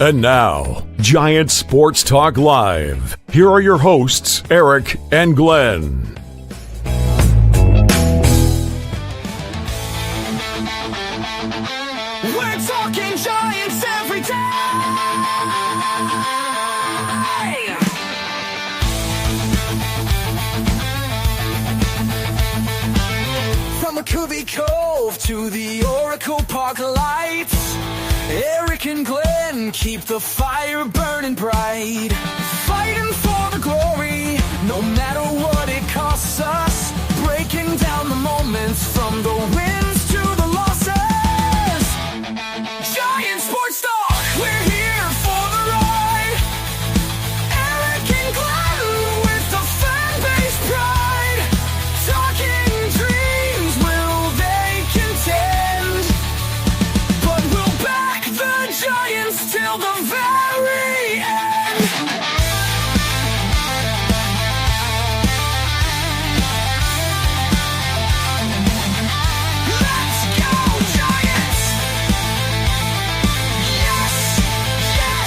And now, Giants Sports Talk Live. Here are your hosts, Eric and Glenn. We're talking Giants every day. From McCovey Cove to the Oracle Park lights, Eric and Glenn keep the fire burning bright, fighting for the glory, no matter what it costs us, breaking down the moments from the wins to the losses. Giant Sports Talk, we're here for the ride. Eric and Glenn with the fan base pride, talking dreams, will they contend? But we'll back the Giants till the very end. Let's go, Giants! Yes, yes,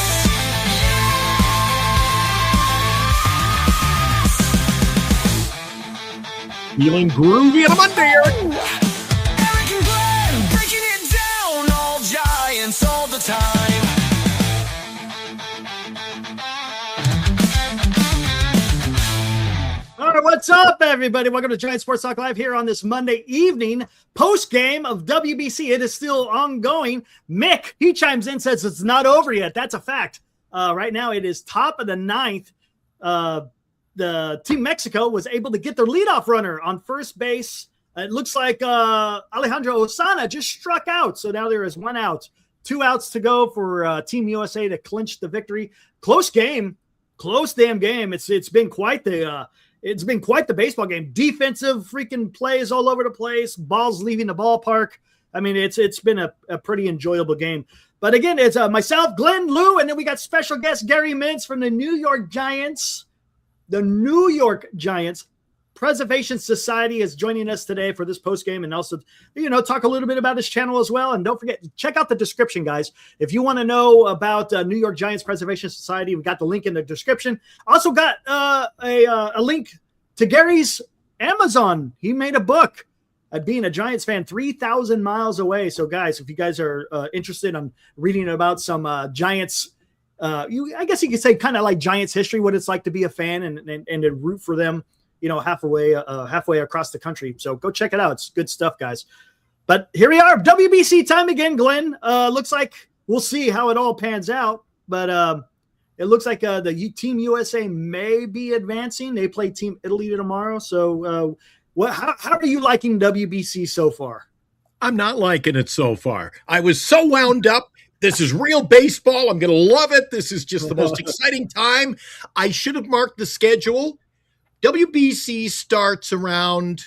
yes! Feeling groovy on a Monday, Eric. Eric and Glenn breaking it down, all Giants all the time. All right, what's up, everybody? Welcome to Giant Sports Talk Live here on this Monday evening, post-game of WBC. It is still ongoing. Mick, he chimes in, says it's not over yet. That's a fact. Right now, it is top of the ninth. The Team Mexico was able to get their leadoff runner on first base. It looks like Alejandro Osana just struck out. So now there is one out. 2 outs to go for Team USA to clinch the victory. Close game. Close damn game. It's been quite the baseball game. Defensive freaking plays all over the place. Balls leaving the ballpark. I mean, it's been a pretty enjoyable game. But again, it's myself, Glenn, Lou, and then we got special guest Gary Mintz from the New York Giants. The New York Giants Preservation Society is joining us today for this post game, and also, talk a little bit about his channel as well. And don't forget, check out the description, guys. If you want to know about New York Giants Preservation Society, we got the link in the description. Also got a link to Gary's Amazon. He made a book at being a Giants fan 3,000 miles away. So, guys, if you guys are interested in reading about some Giants, I guess you could say kind of like Giants history, what it's like to be a fan and to root for them, halfway across the country. So go check it out. It's good stuff, guys. But here we are, WBC time again, Glenn. Looks like we'll see how it all pans out. But it looks like the Team USA may be advancing. They play Team Italy tomorrow. So how are you liking WBC so far? I'm not liking it so far. I was so wound up. This is real baseball. I'm going to love it. This is just the most exciting time. I should have marked the schedule. WBC starts around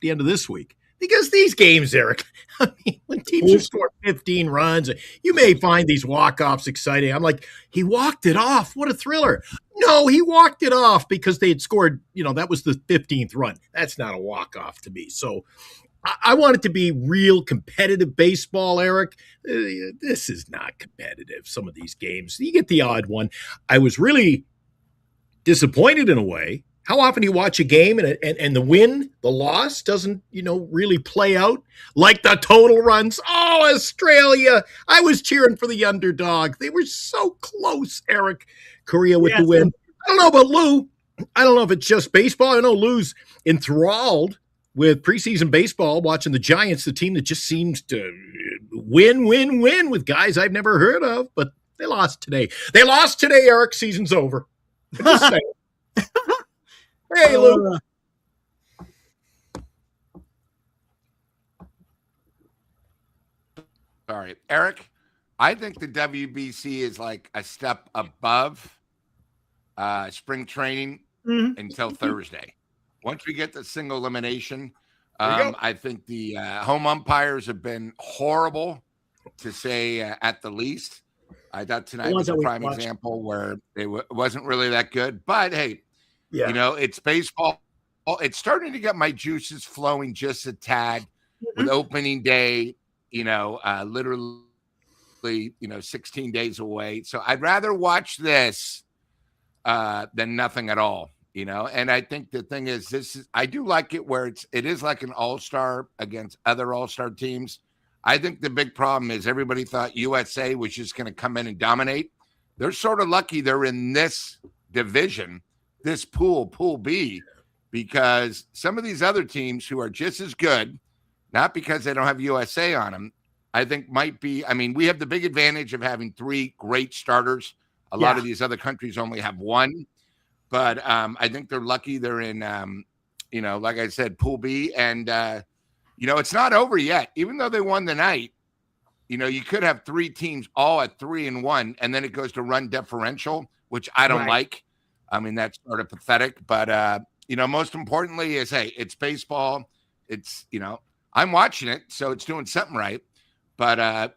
the end of this week because these games, Eric, I mean, when teams have scored 15 runs, you may find these walk-offs exciting. I'm like, he walked it off. What a thriller. No, he walked it off because they had scored, that was the 15th run. That's not a walk-off to me. So I want it to be real competitive baseball, Eric. This is not competitive, some of these games. You get the odd one. I was really disappointed in a way. How often you watch a game and the win, the loss doesn't, really play out like the total runs. Oh, Australia. I was cheering for the underdog. They were so close, Eric. Korea with the win. I don't know about Lou. I don't know if it's just baseball. I know Lou's enthralled with preseason baseball, watching the Giants, the team that just seems to win with guys I've never heard of, but they lost today. Eric. Season's over. I'm just saying. Hey, Lou. Sorry, Eric. I think the WBC is like a step above spring training until Thursday. Once we get the single elimination, I think the home umpires have been horrible, to say at the least. I thought tonight was a prime example where it wasn't really that good. But, hey, it's baseball. It's starting to get my juices flowing just a tad with opening day, literally basically, 16 days away. So I'd rather watch this than nothing at all, And I think the thing is, I do like it where it is like an all-star against other all-star teams. I think the big problem is everybody thought USA was just going to come in and dominate. They're sort of lucky they're in this division, this Pool B, because some of these other teams who are just as good, not because they don't have USA on them, I think might be. I mean, we have the big advantage of having 3 great starters. A lot of these other countries only have 1, but I think they're lucky they're in, like I said, Pool B, and it's not over yet. Even though they won the night, you could have 3 teams all at 3-1, and then it goes to run differential, which I don't like. I mean, that's sort of pathetic, but most importantly is, hey, it's baseball. It's, I'm watching it, so it's doing something right. But I'll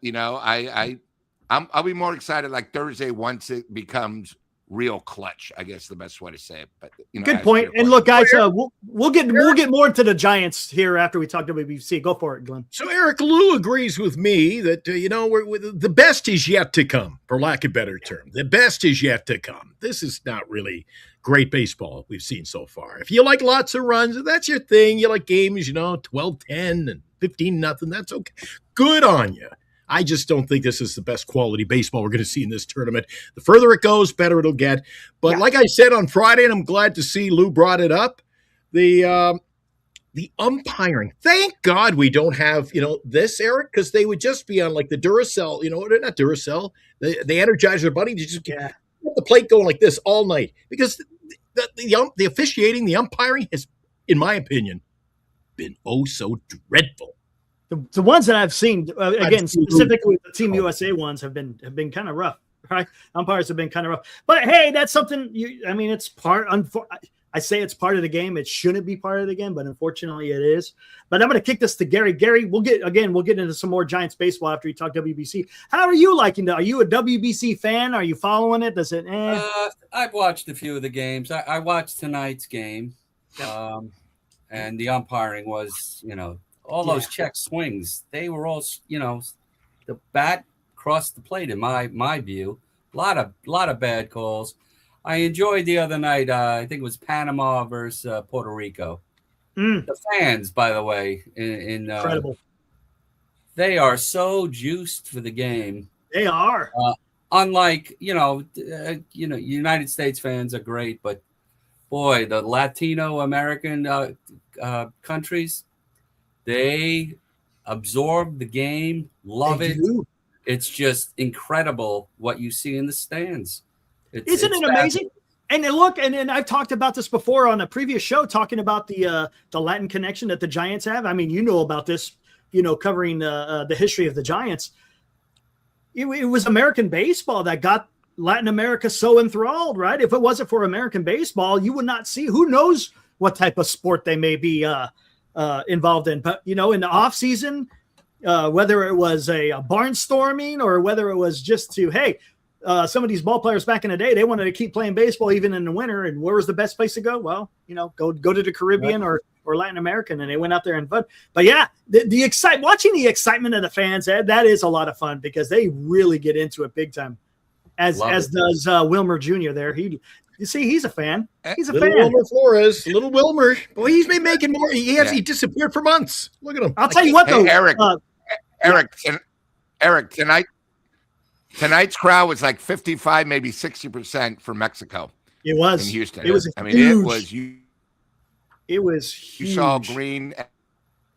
be more excited like Thursday once it becomes real clutch, I guess the best way to say it. But good point. And look, guys, we'll get more into the Giants here after we talk WBC. Go for it, Glenn. So Eric, Lou agrees with me that the best is yet to come, for lack of a better term. The best is yet to come. This is not really great baseball we've seen so far. If you like lots of runs, that's your thing. You like games, 12-10 and 15-0. That's okay. Good on you. I just don't think this is the best quality baseball we're going to see in this tournament. The further it goes, better it'll get. But like I said on Friday, and I'm glad to see Lou brought it up, the umpiring. Thank God we don't have, this, Eric, because they would just be on like the Duracell, not Duracell, the Energizer Bunny. You just get the plate going like this all night. Because the officiating, the umpiring has, in my opinion, been oh so dreadful. The ones that I've seen, again, specifically the Team USA ones have been kind of rough, right? Umpires have been kind of rough. But hey, that's something. It's part. I say it's part of the game. It shouldn't be part of the game, but unfortunately, it is. But I'm going to kick this to Gary. Gary, we'll get into some more Giants baseball after you talk WBC. How are you liking it? Are you a WBC fan? Are you following it? Does it? I've watched a few of the games. I watched tonight's game, and the umpiring was, all those check swings, they were all, the bat crossed the plate in my view. A lot of bad calls. I enjoyed the other night. I think it was Panama versus Puerto Rico. The fans, by the way, incredible. They are so juiced for the game. They are. Unlike United States fans are great, but boy, the Latino American countries. They absorb the game, love it. It's just incredible what you see in the stands. Isn't it amazing? And look, and I've talked about this before on a previous show, talking about the Latin connection that the Giants have. I mean, about this, covering the history of the Giants. It was American baseball that got Latin America so enthralled, right? If it wasn't for American baseball, you would not see. Who knows what type of sport they may be involved in. But, in the off season, whether it was a barnstorming or whether it was just to, hey, some of these ball players back in the day, they wanted to keep playing baseball even in the winter. And where was the best place to go? Well, go to the Caribbean or Latin American. And they went out there and fun. But yeah, watching the excitement of the fans, Ed, that is a lot of fun because they really get into it big time. As does Wilmer Jr. there. You see, he's a fan. He's a little fan. Wilmer Flores, little Wilmer. Boy, he's been making more. He disappeared for months. Look at him. I'll tell you what, though. Eric, tonight's crowd was like 55, maybe 60% for Mexico. It was in Houston. It was. Huge. It was huge. You saw green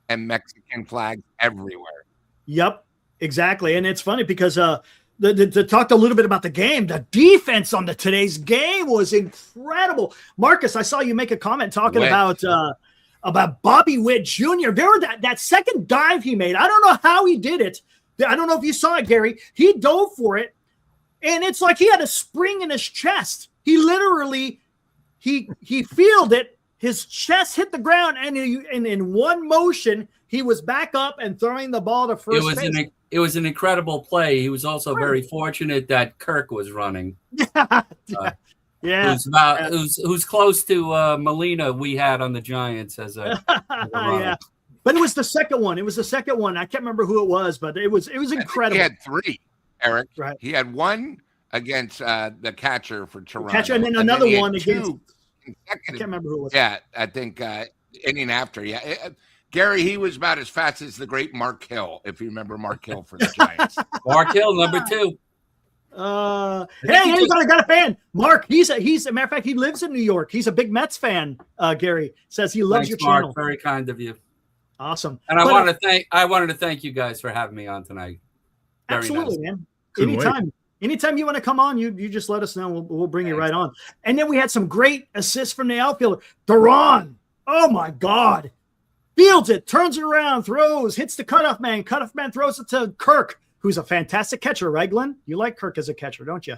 and Mexican flags everywhere. Yep, exactly. And it's funny because to talk a little bit about the game, the defense on today's game was incredible. Marcus, I saw you make a comment talking about Bobby Witt Jr. There were that second dive he made. I don't know how he did it. I don't know if you saw it, Gary. He dove for it, and it's like he had a spring in his chest. He literally he fielded it. His chest hit the ground, and in one motion, he was back up and throwing the ball to first base. It was an incredible play. He was also very fortunate that Kirk was running. Who's close to Molina we had on the Giants as a yeah. But it was the second one. I can't remember who it was, but it was incredible. He had 3. Eric. Right. He had one against the catcher for Toronto. Catcher, and then another he had one against. two I consecutive. can't remember who it was. Yeah, I think inning after. Yeah, Gary, he was about as fast as the great Mark Hill, if you remember Mark Hill for the Giants. Mark Hill, number 2. Hey, got a fan. Mark, he's a matter of fact, he lives in New York. He's a big Mets fan. Gary says he loves Thanks, your channel. Mark. Very kind of you. Awesome. And I wanted to thank you guys for having me on tonight. Very absolutely, nice. man. Anytime you want to come on, you just let us know. We'll bring you right on. And then we had some great assists from the outfielder. Duran. Oh my God. Fields it, turns it around, throws, hits the cutoff man. Cutoff man throws it to Kirk, who's a fantastic catcher, right, Glenn? You like Kirk as a catcher, don't you?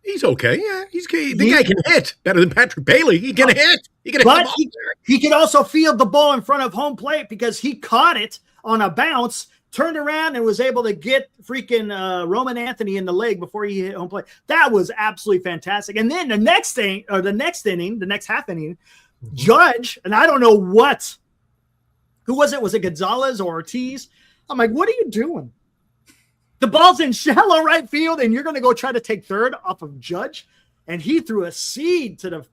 He's okay. Yeah, the guy can hit better than Patrick Bailey. He can hit. He could also field the ball in front of home plate because he caught it on a bounce, turned around, and was able to get freaking Roman Anthony in the leg before he hit home plate. That was absolutely fantastic. And then the next half inning, Judge, and I don't know who was it? Was it Gonzalez or Ortiz? I'm like, what are you doing? The ball's in shallow right field, and you're going to go try to take third off of Judge. And he threw a seed to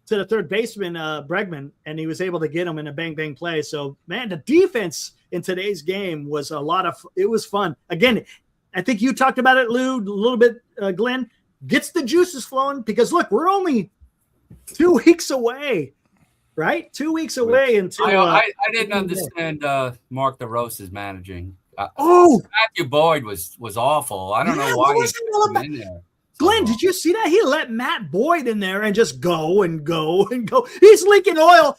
the third baseman, Bregman, and he was able to get him in a bang play. So, man, the defense in today's game was it was fun. Again, I think you talked about it, Lou, a little bit, Glenn. Gets the juices flowing because, look, we're only 2 weeks away. Right? 2 weeks away until I didn't understand Mark DeRosa's managing. Matthew Boyd was awful. I don't know why he put him in there. Glenn, did you see that? He let Matt Boyd in there and just go and go and go. He's leaking oil.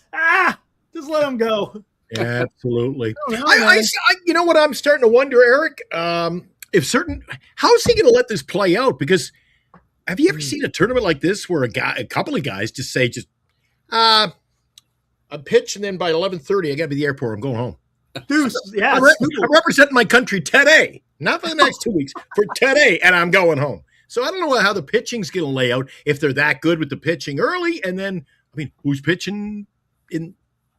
Just let him go. Yeah, absolutely. I you know what I'm starting to wonder, Eric? How is he going to let this play out? Because have you ever seen a tournament like this where a couple of guys just say, a pitch, and then by 11:30, I got to be at the airport. I'm going home. Dude, yeah, I'm representing my country today, not for the next 2 weeks, for today, and I'm going home. So I don't know how the pitching's going to lay out if they're that good with the pitching early, and then who's pitching in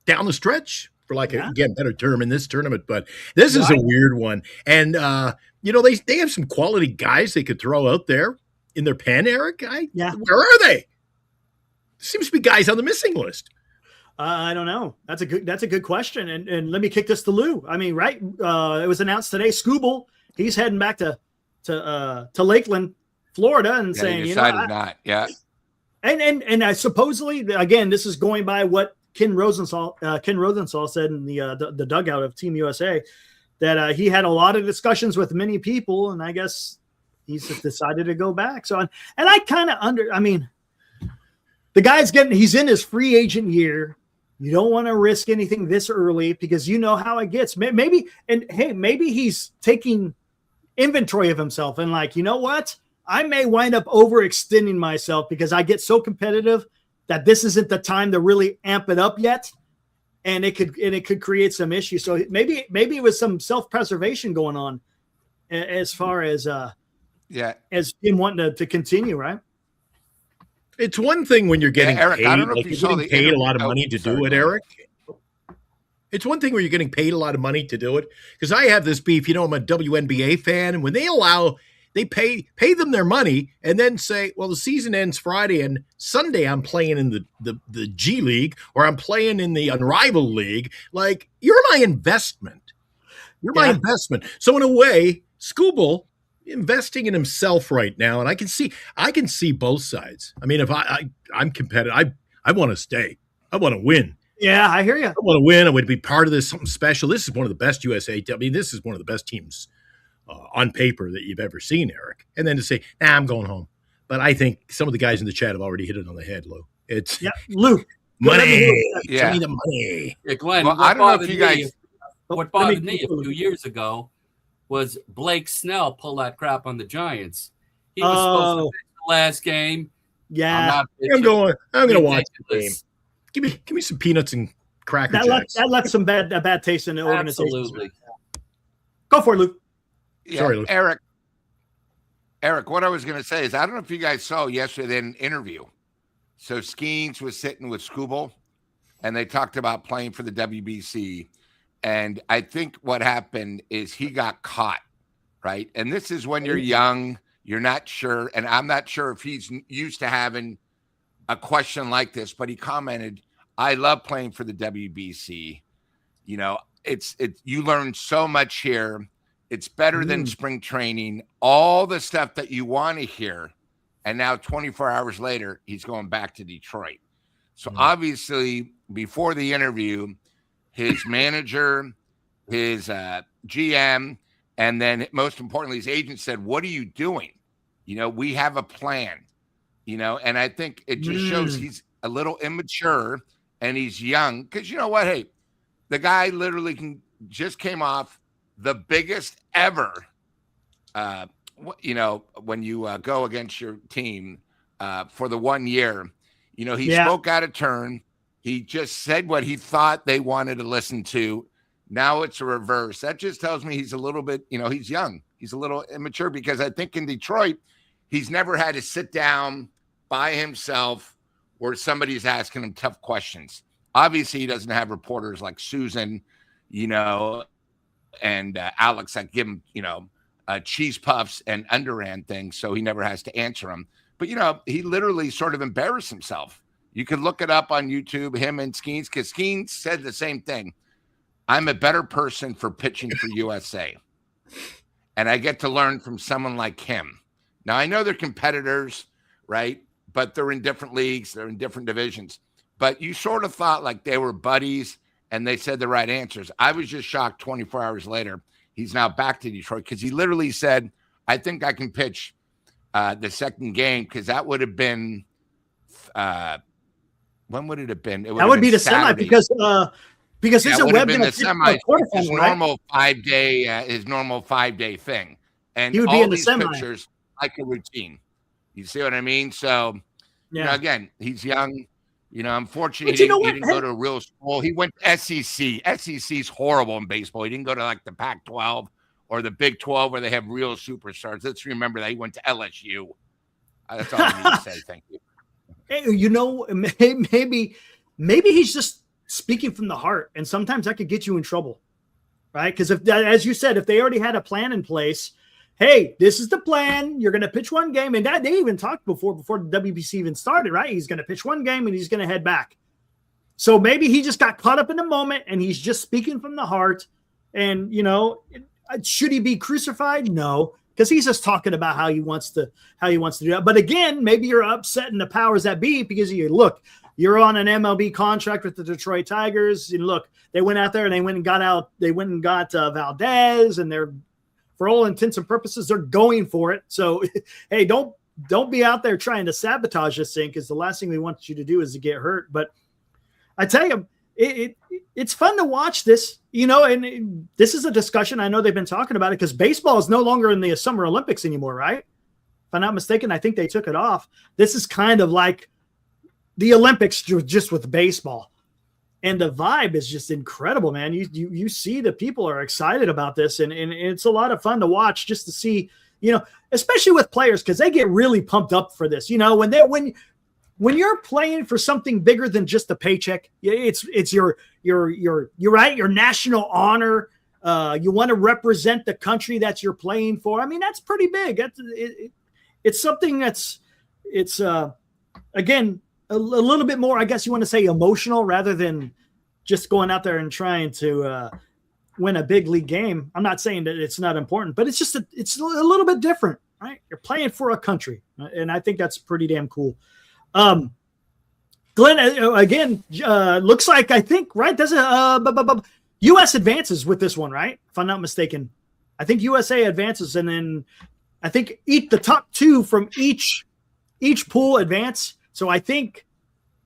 down the stretch for again, better term in this tournament, but this is a weird one. And they have some quality guys they could throw out there in their pen, Eric. Where are they? Seems to be guys on the missing list. I don't know. That's a good question. And let me kick this to Lou. I mean, right? It was announced today. Scooble, he's heading back to Lakeland, Florida, and saying, he decided not. Yeah. And I supposedly, again, this is going by what Ken Rosenthal said in the dugout of Team USA, that he had a lot of discussions with many people, and I guess he's decided to go back. So, and I kind of the guy's he's in his free agent year. You don't want to risk anything this early because you know how it gets. Maybe he's taking inventory of himself and you know what? I may wind up overextending myself because I get so competitive that this isn't the time to really amp it up yet. And it could create some issues. So maybe it was some self-preservation going on as far as as him wanting to continue, right? It's one thing when you're getting Eric, paid, I don't know if you saw paid a lot of money to do it, Eric. It's one thing where you're getting paid a lot of money to do it. Because I have this beef, I'm a WNBA fan, and when they pay them their money and then say, well, the season ends Friday and Sunday I'm playing in the G League or I'm playing in the Unrivaled League. You're my investment. You're my investment. So in a way, Scooble investing in himself right now, and I can see both sides. I mean, if I'm competitive, I want to stay. I want to win. Yeah, I hear you. I want to win. I want to be part of this, something special. This is one of the best USA. This is one of the best teams on paper that you've ever seen, Eric. And then to say, I'm going home. But I think some of the guys in the chat have already hit it on the head, Lou. It's Lou. Money. Yeah. Give me the money. Yeah, Glenn, well, I don't know if you guys. What bothered me a few years ago was Blake Snell pull that crap on the Giants. He was supposed to pitch the last game. Yeah, I'm going to watch the game. Give me some peanuts and cracker jacks. That left some bad taste in the organization. Absolutely. Go for it, Luke. Yeah, sorry, Luke. Eric, what I was going to say is I don't know if you guys saw yesterday an interview. So Skenes was sitting with Scooble, and they talked about playing for the WBC. And I think what happened is he got caught right? And this is when you're young, you're not sure. And I'm not sure if he's used to having a question like this, but he commented, I love playing for the WBC. You know, you learn so much here. It's better than spring training, all the stuff that you want to hear. And now 24 hours later, he's going back to Detroit. So obviously, before the interview, his manager, his GM, and then most importantly, his agent said, what are you doing? You know, we have a plan, you know, and I think it just shows he's a little immature and he's young. Because you know what? Hey, the guy literally just came off the biggest ever, you know, when you go against your team for the 1 year, you know, he spoke out of turn. He just said what he thought they wanted to listen to. Now it's a reverse. That just tells me he's a little bit, you know, he's young. He's a little immature because I think in Detroit, he's never had to sit down by himself where somebody's asking him tough questions. Obviously, he doesn't have reporters like Susan, you know, and Alex that give him, you know, cheese puffs and underhand things, so he never has to answer them. But, you know, he literally sort of embarrassed himself. You could look it up on YouTube, him and Skenes, because Skenes said the same thing. I'm a better person for pitching for USA. And I get to learn from someone like him. Now, I know they're competitors, right? But they're in different leagues. They're in different divisions. But you sort of thought like they were buddies and they said the right answers. I was just shocked 24 hours later. He's now back to Detroit because he literally said, I think I can pitch the second game because that would have been when would it have been? It would that would be the Saturday. semi because this is a web been the semi. His right? normal 5 day, his normal 5 day thing, and he would all be in the these semi. pictures like a routine. You see what I mean? So, you know, again, he's young. You know, unfortunately, he didn't go to a real school. He went to SEC. SEC's horrible in baseball. He didn't go to like the Pac-12 or the Big 12 where they have real superstars. Let's remember that he went to LSU. That's all I need to say. Thank you. You know, maybe he's just speaking from the heart, and sometimes that could get you in trouble, right? Because if, as you said, if they already had a plan in place, hey, this is the plan. You're going to pitch one game, and that they even talked before the WBC even started, right? He's going to pitch one game and he's going to head back. So maybe he just got caught up in the moment, and he's just speaking from the heart. And you know, should he be crucified? No. Because he's just talking about how he wants to do that. But again, maybe you're upsetting the powers that be because you're on an MLB contract with the Detroit Tigers. And look, they went out there and they went and got Valdez, and they're, for all intents and purposes, they're going for it. So, hey, don't be out there trying to sabotage this thing, because the last thing we want you to do is to get hurt. But I tell you, it's fun to watch this, you know, and this is a discussion. I know they've been talking about it because baseball is no longer in the Summer Olympics anymore, right? If I'm not mistaken, I think they took it off. This is kind of like the Olympics just with baseball. And the vibe is just incredible, man. You see the people are excited about this, and it's a lot of fun to watch just to see, you know, especially with players, because they get really pumped up for this. You know, when you're playing for something bigger than just a paycheck, it's your national honor. You want to represent the country that you're playing for. I mean, that's pretty big. It's something it's again a little bit more, I guess you want to say, emotional rather than just going out there and trying to win a big league game. I'm not saying that it's not important, but it's a little bit different, right? You're playing for a country, and I think that's pretty damn cool. Glenn, again, looks like, I think, right? Doesn't U.S. advances with this one, right? If I'm not mistaken, I think USA advances, and then I think the top two from each pool advance. So I think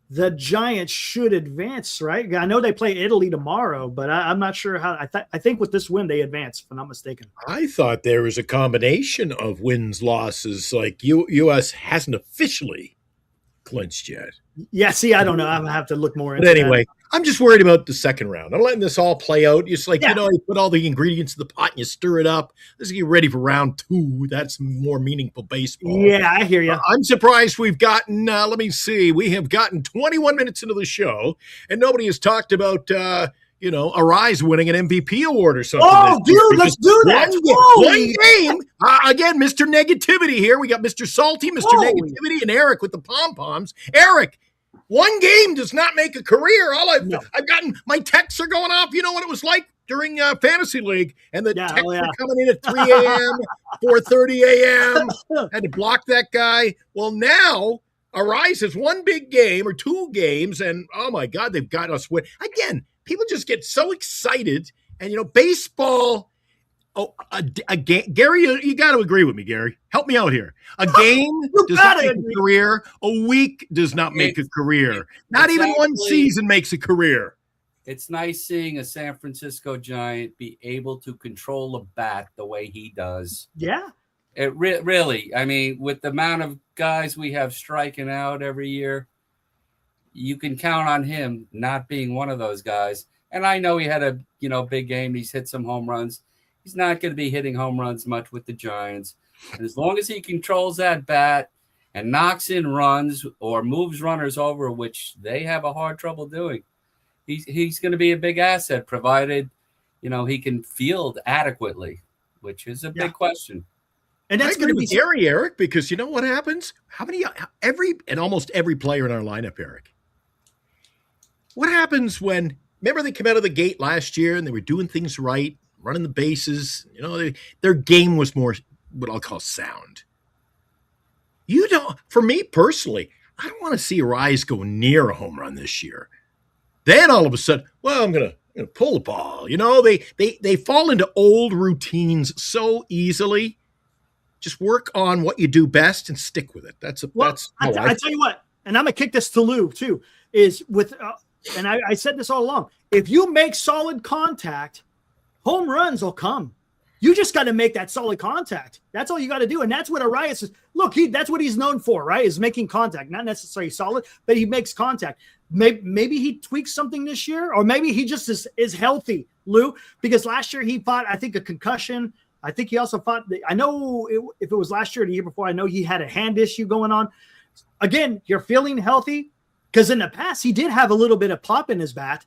the Giants should advance, right? I know they play Italy tomorrow, but I'm not sure how. I think with this win they advance, if I'm not mistaken. I thought there was a combination of wins, losses. Like U.S. hasn't officially clinched yet. Yeah, see, I don't know. I'm gonna have to look more into But anyway, that. I'm just worried about the second round. I'm letting this all play out. It's like, Yeah. you know, you put all the ingredients in the pot and you stir it up. Let's get ready for round two. That's more meaningful baseball. Yeah, I hear you. I'm surprised we've gotten, let me see, we have gotten 21 minutes into the show, and nobody has talked about, Arise winning an MVP award or something. Oh, dude, let's do that. One game. Again, Mr. Negativity here. We got Mr. Salty, Mr. Negativity, and Eric with the pom-poms. Eric, one game does not make a career. I've gotten, my texts are going off. You know what it was like during Fantasy League, and the texts were coming in at 3 a.m., 4:30 a.m. Had to block that guy. Well, now Arise has one big game or two games, and oh my God, they've got us win. Again, people just get so excited, and baseball. Gary, you got to agree with me, Gary. Help me out here. A game does not make a career. A week does not make a career. Not even one season makes a career. It's nice seeing a San Francisco Giant be able to control a bat the way he does. Yeah. It really, I mean, with the amount of guys we have striking out every year, you can count on him not being one of those guys. And I know he had a big game. He's hit some home runs. He's not going to be hitting home runs much with the Giants. And as long as he controls that bat and knocks in runs or moves runners over, which they have a hard trouble doing, he's going to be a big asset, provided he can field adequately, which is a big question. And that's going to be Gary, Eric, because you know what happens? Almost every player in our lineup, Eric. What happens when? Remember they came out of the gate last year and they were doing things right, running the bases. Their game was more what I'll call sound. For me personally, I don't want to see Arise go near a home run this year. Then all of a sudden, well, I'm gonna pull the ball. They fall into old routines so easily. Just work on what you do best and stick with it. I tell you what, and I'm gonna kick this to Lou too. Is with, and I said this all along. If you make solid contact, home runs will come. You just got to make that solid contact. That's all you got to do. And that's what Arias is. Look, that's what he's known for, right? Is making contact. Not necessarily solid, but he makes contact. Maybe he tweaks something this year, or maybe he just is healthy, Lou, because last year he fought, I think, a concussion. I think he also fought, I know if it was last year or the year before, I know he had a hand issue going on. Again, you're feeling healthy, because in the past he did have a little bit of pop in his bat.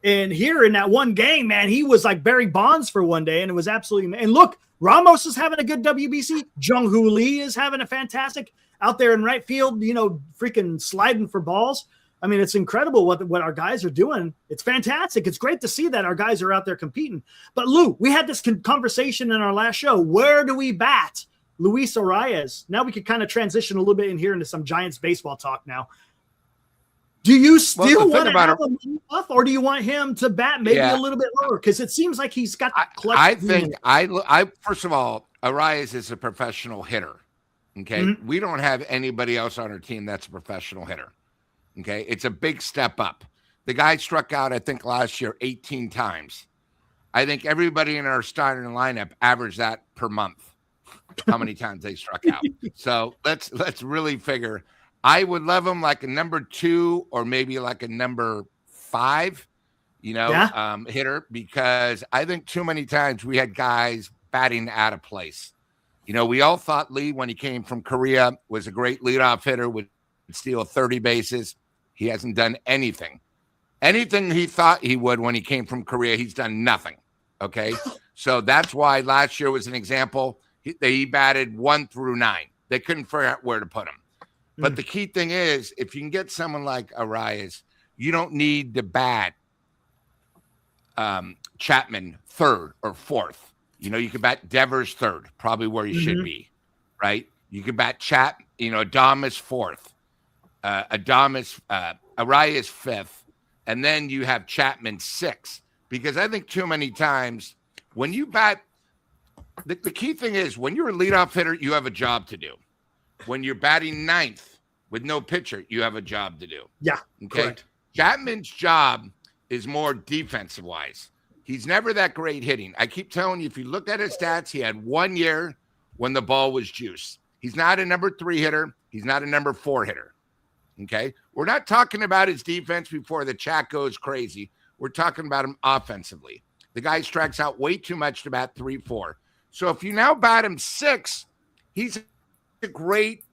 And here in that one game, man, he was like Barry Bonds for one day, and it was absolutely. And look, Ramos is having a good WBC. Jung-Hoo Lee is having a fantastic out there in right field, freaking sliding for balls. I mean, it's incredible what our guys are doing. It's fantastic. It's great to see that our guys are out there competing. But Lou, we had this conversation in our last show. Where do we bat Luis Arias? Now we could kind of transition a little bit in here into some Giants baseball talk now. Do you still want to have him off, or do you want him to bat maybe a little bit lower? Because it seems like he's got the clutch. I first of all, Arias is a professional hitter. Okay. Mm-hmm. We don't have anybody else on our team that's a professional hitter. Okay. It's a big step up. The guy struck out, I think, last year 18 times. I think everybody in our starting lineup averaged that per month, how many times they struck out. So let's really figure. I would love him like a number 2 or maybe like a number 5, hitter, because I think too many times we had guys batting out of place. We all thought Lee, when he came from Korea, was a great leadoff hitter, would steal 30 bases. He hasn't done anything. Anything he thought he would when he came from Korea, he's done nothing. Okay. So that's why last year was an example. He batted 1 through 9. They couldn't figure out where to put him. But the key thing is, if you can get someone like Arias, you don't need to bat Chapman 3rd or 4th. You can bat Devers 3rd, probably where you should be, right? You can bat Adames 4th, Arias 5th, and then you have Chapman 6th. Because I think too many times when you bat, the key thing is when you're a leadoff hitter, you have a job to do. When you're batting 9th with no pitcher, you have a job to do. Yeah, okay. Correct. Chapman's job is more defensive wise. He's never that great hitting. I keep telling you, if you look at his stats, he had 1 year when the ball was juice. He's not a number 3 hitter. He's not a number 4 hitter. Okay. We're not talking about his defense before the chat goes crazy. We're talking about him offensively. The guy strikes out way too much to bat 3-4. So if you now bat him 6, he's a great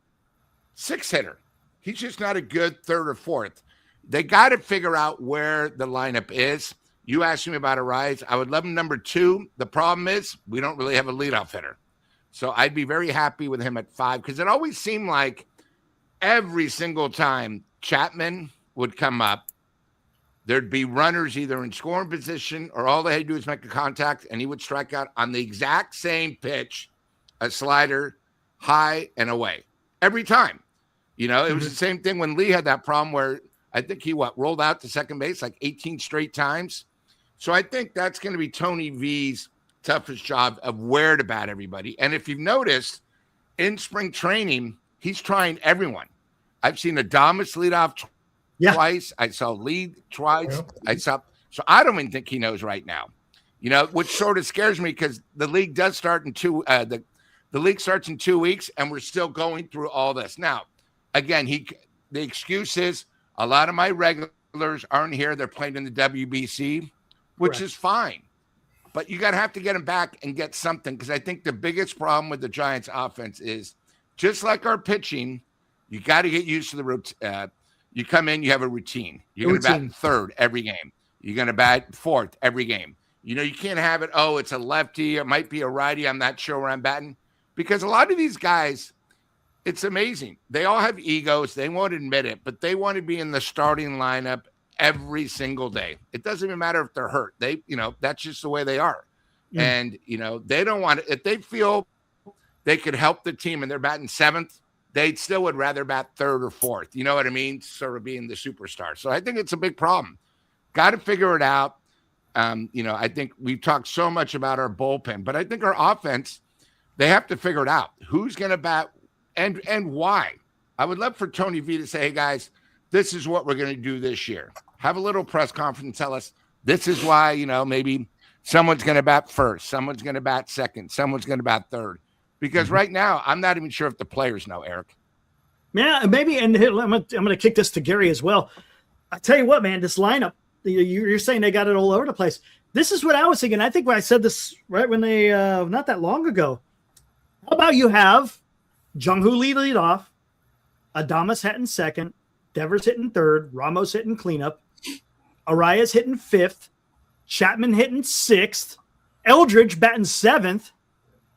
6 hitter. He's just not a good 3rd or 4th. They got to figure out where the lineup is. You asked me about Arias. I would love him number 2. The problem is we don't really have a leadoff hitter. So I'd be very happy with him at 5 because it always seemed like every single time Chapman would come up, there'd be runners either in scoring position or all they had to do is make a contact, and he would strike out on the exact same pitch, a slider, high and away. Every time. You know, it was the same thing when Lee had that problem where I think he rolled out to second base like 18 straight times. So I think that's going to be Tony V's toughest job of where to bat everybody. And if you've noticed, in spring training, he's trying everyone. I've seen Adames lead off twice. I saw Lee twice. So I don't even think he knows right now. You know, which sort of scares me because the league does start in the league starts in 2 weeks, and we're still going through all this. Now, again, the excuse is a lot of my regulars aren't here. They're playing in the WBC, which is fine. But you have to get them back and get something because I think the biggest problem with the Giants offense is just like our pitching, you got to get used to the routine. You come in, you have a routine. You're going to bat third every game. You're going to bat fourth every game. You know, you can't have it, it's a lefty. It might be a righty. I'm not sure where I'm batting. Because a lot of these guys, it's amazing. They all have egos. They won't admit it, but they want to be in the starting lineup every single day. It doesn't even matter if they're hurt. That's just the way they are. And, they don't want it. If they feel they could help the team and they're batting 7th, they still would rather bat 3rd or 4th. You know what I mean? Sort of being the superstar. So I think it's a big problem. Got to figure it out. I think we've talked so much about our bullpen, but I think our offense, they have to figure it out. Who's going to bat and why? I would love for Tony V to say, hey, guys, this is what we're going to do this year. Have a little press conference and tell us this is why, maybe someone's going to bat first, someone's going to bat second, someone's going to bat third. Because right now, I'm not even sure if the players know, Eric. Yeah, maybe. And I'm going to kick this to Gary as well. I tell you what, man, this lineup, you're saying they got it all over the place. This is what I was thinking. I think when I said this right when they, not that long ago. How about you have Jung-Hoo Lee lead off, Adames hitting second, Devers hitting third, Ramos hitting cleanup, Arias hitting 5th, Chapman hitting 6th, Eldridge batting 7th,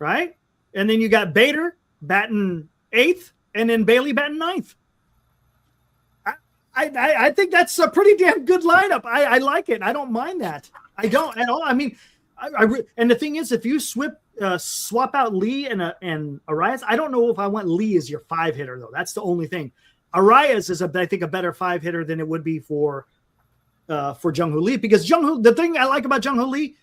right? And then you got Bader batting 8th, and then Bailey batting 9th. I think that's a pretty damn good lineup. I like it. I don't mind that. I don't at all. I mean, and the thing is, if you swap out Lee and Arias, I don't know if I want Lee as your 5 hitter though. That's the only thing. Arias is I think a better 5 hitter than it would be for Jung-Hoo Lee, because the thing I like about Jung-Hoo Lee,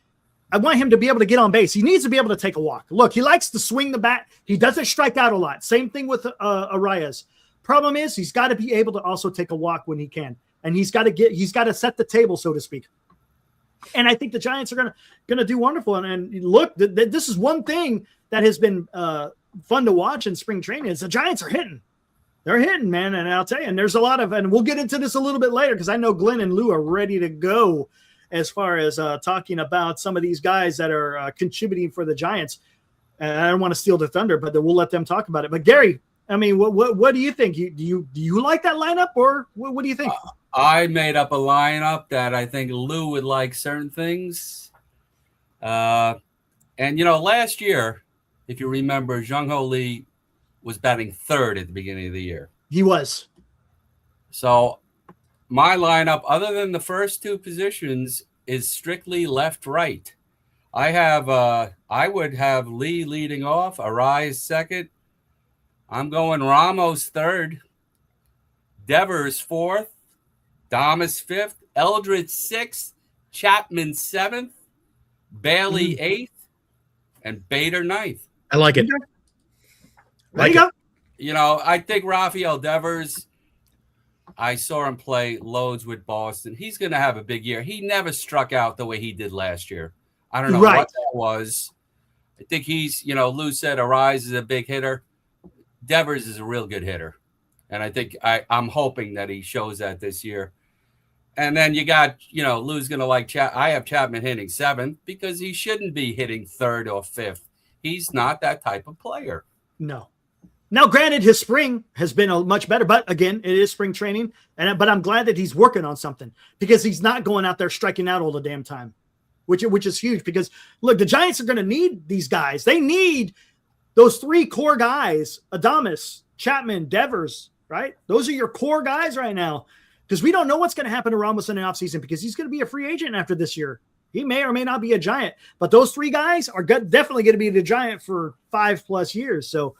I want him to be able to get on base. He needs to be able to take a walk. Look, he likes to swing the bat. He doesn't strike out a lot. Same thing with Arias. Problem is, he's got to be able to also take a walk when he can, and he's got to set the table, so to speak. And I think the Giants are gonna do wonderful. And look, this is one thing that has been fun to watch in spring training is the Giants are hitting. They're hitting, man. And I'll tell you, and there's a lot of, and we'll get into this a little bit later because I know Glenn and Lou are ready to go as far as talking about some of these guys that are contributing for the Giants. And I don't want to steal the thunder, but we'll let them talk about it. But Gary, I mean, what do you think? Do you like that lineup, or what do you think? I made up a lineup that I think Lou would like certain things. And last year, if you remember, Jung-Hoo Lee was batting 3rd at the beginning of the year. He was. So my lineup, other than the first 2 positions, is strictly left-right. I would have Lee leading off, Arias second. I'm going Ramos 3rd, Devers 4th, Adames 5th, Eldridge 6th, Chapman 7th, Bailey 8th, and Bader 9th. I like it. There you go. I think Rafael Devers, I saw him play loads with Boston. He's going to have a big year. He never struck out the way he did last year. I don't know what that was. I think he's, Lou said Arias is a big hitter. Devers is a real good hitter. And I think I'm hoping that he shows that this year. And then you got, Lou's going to like I have Chapman hitting 7th because he shouldn't be hitting 3rd or 5th. He's not that type of player. No. Now, granted, his spring has been much better, but again, it is spring training. But I'm glad that he's working on something because he's not going out there striking out all the damn time, which is huge. Because look, the Giants are going to need these guys. They need those 3 core guys: Adames, Chapman, Devers. Right? Those are your core guys right now. Because we don't know what's going to happen to Ramos in the offseason because he's going to be a free agent after this year. He may or may not be a Giant, but those 3 guys are definitely going to be the Giant for 5+ years. So,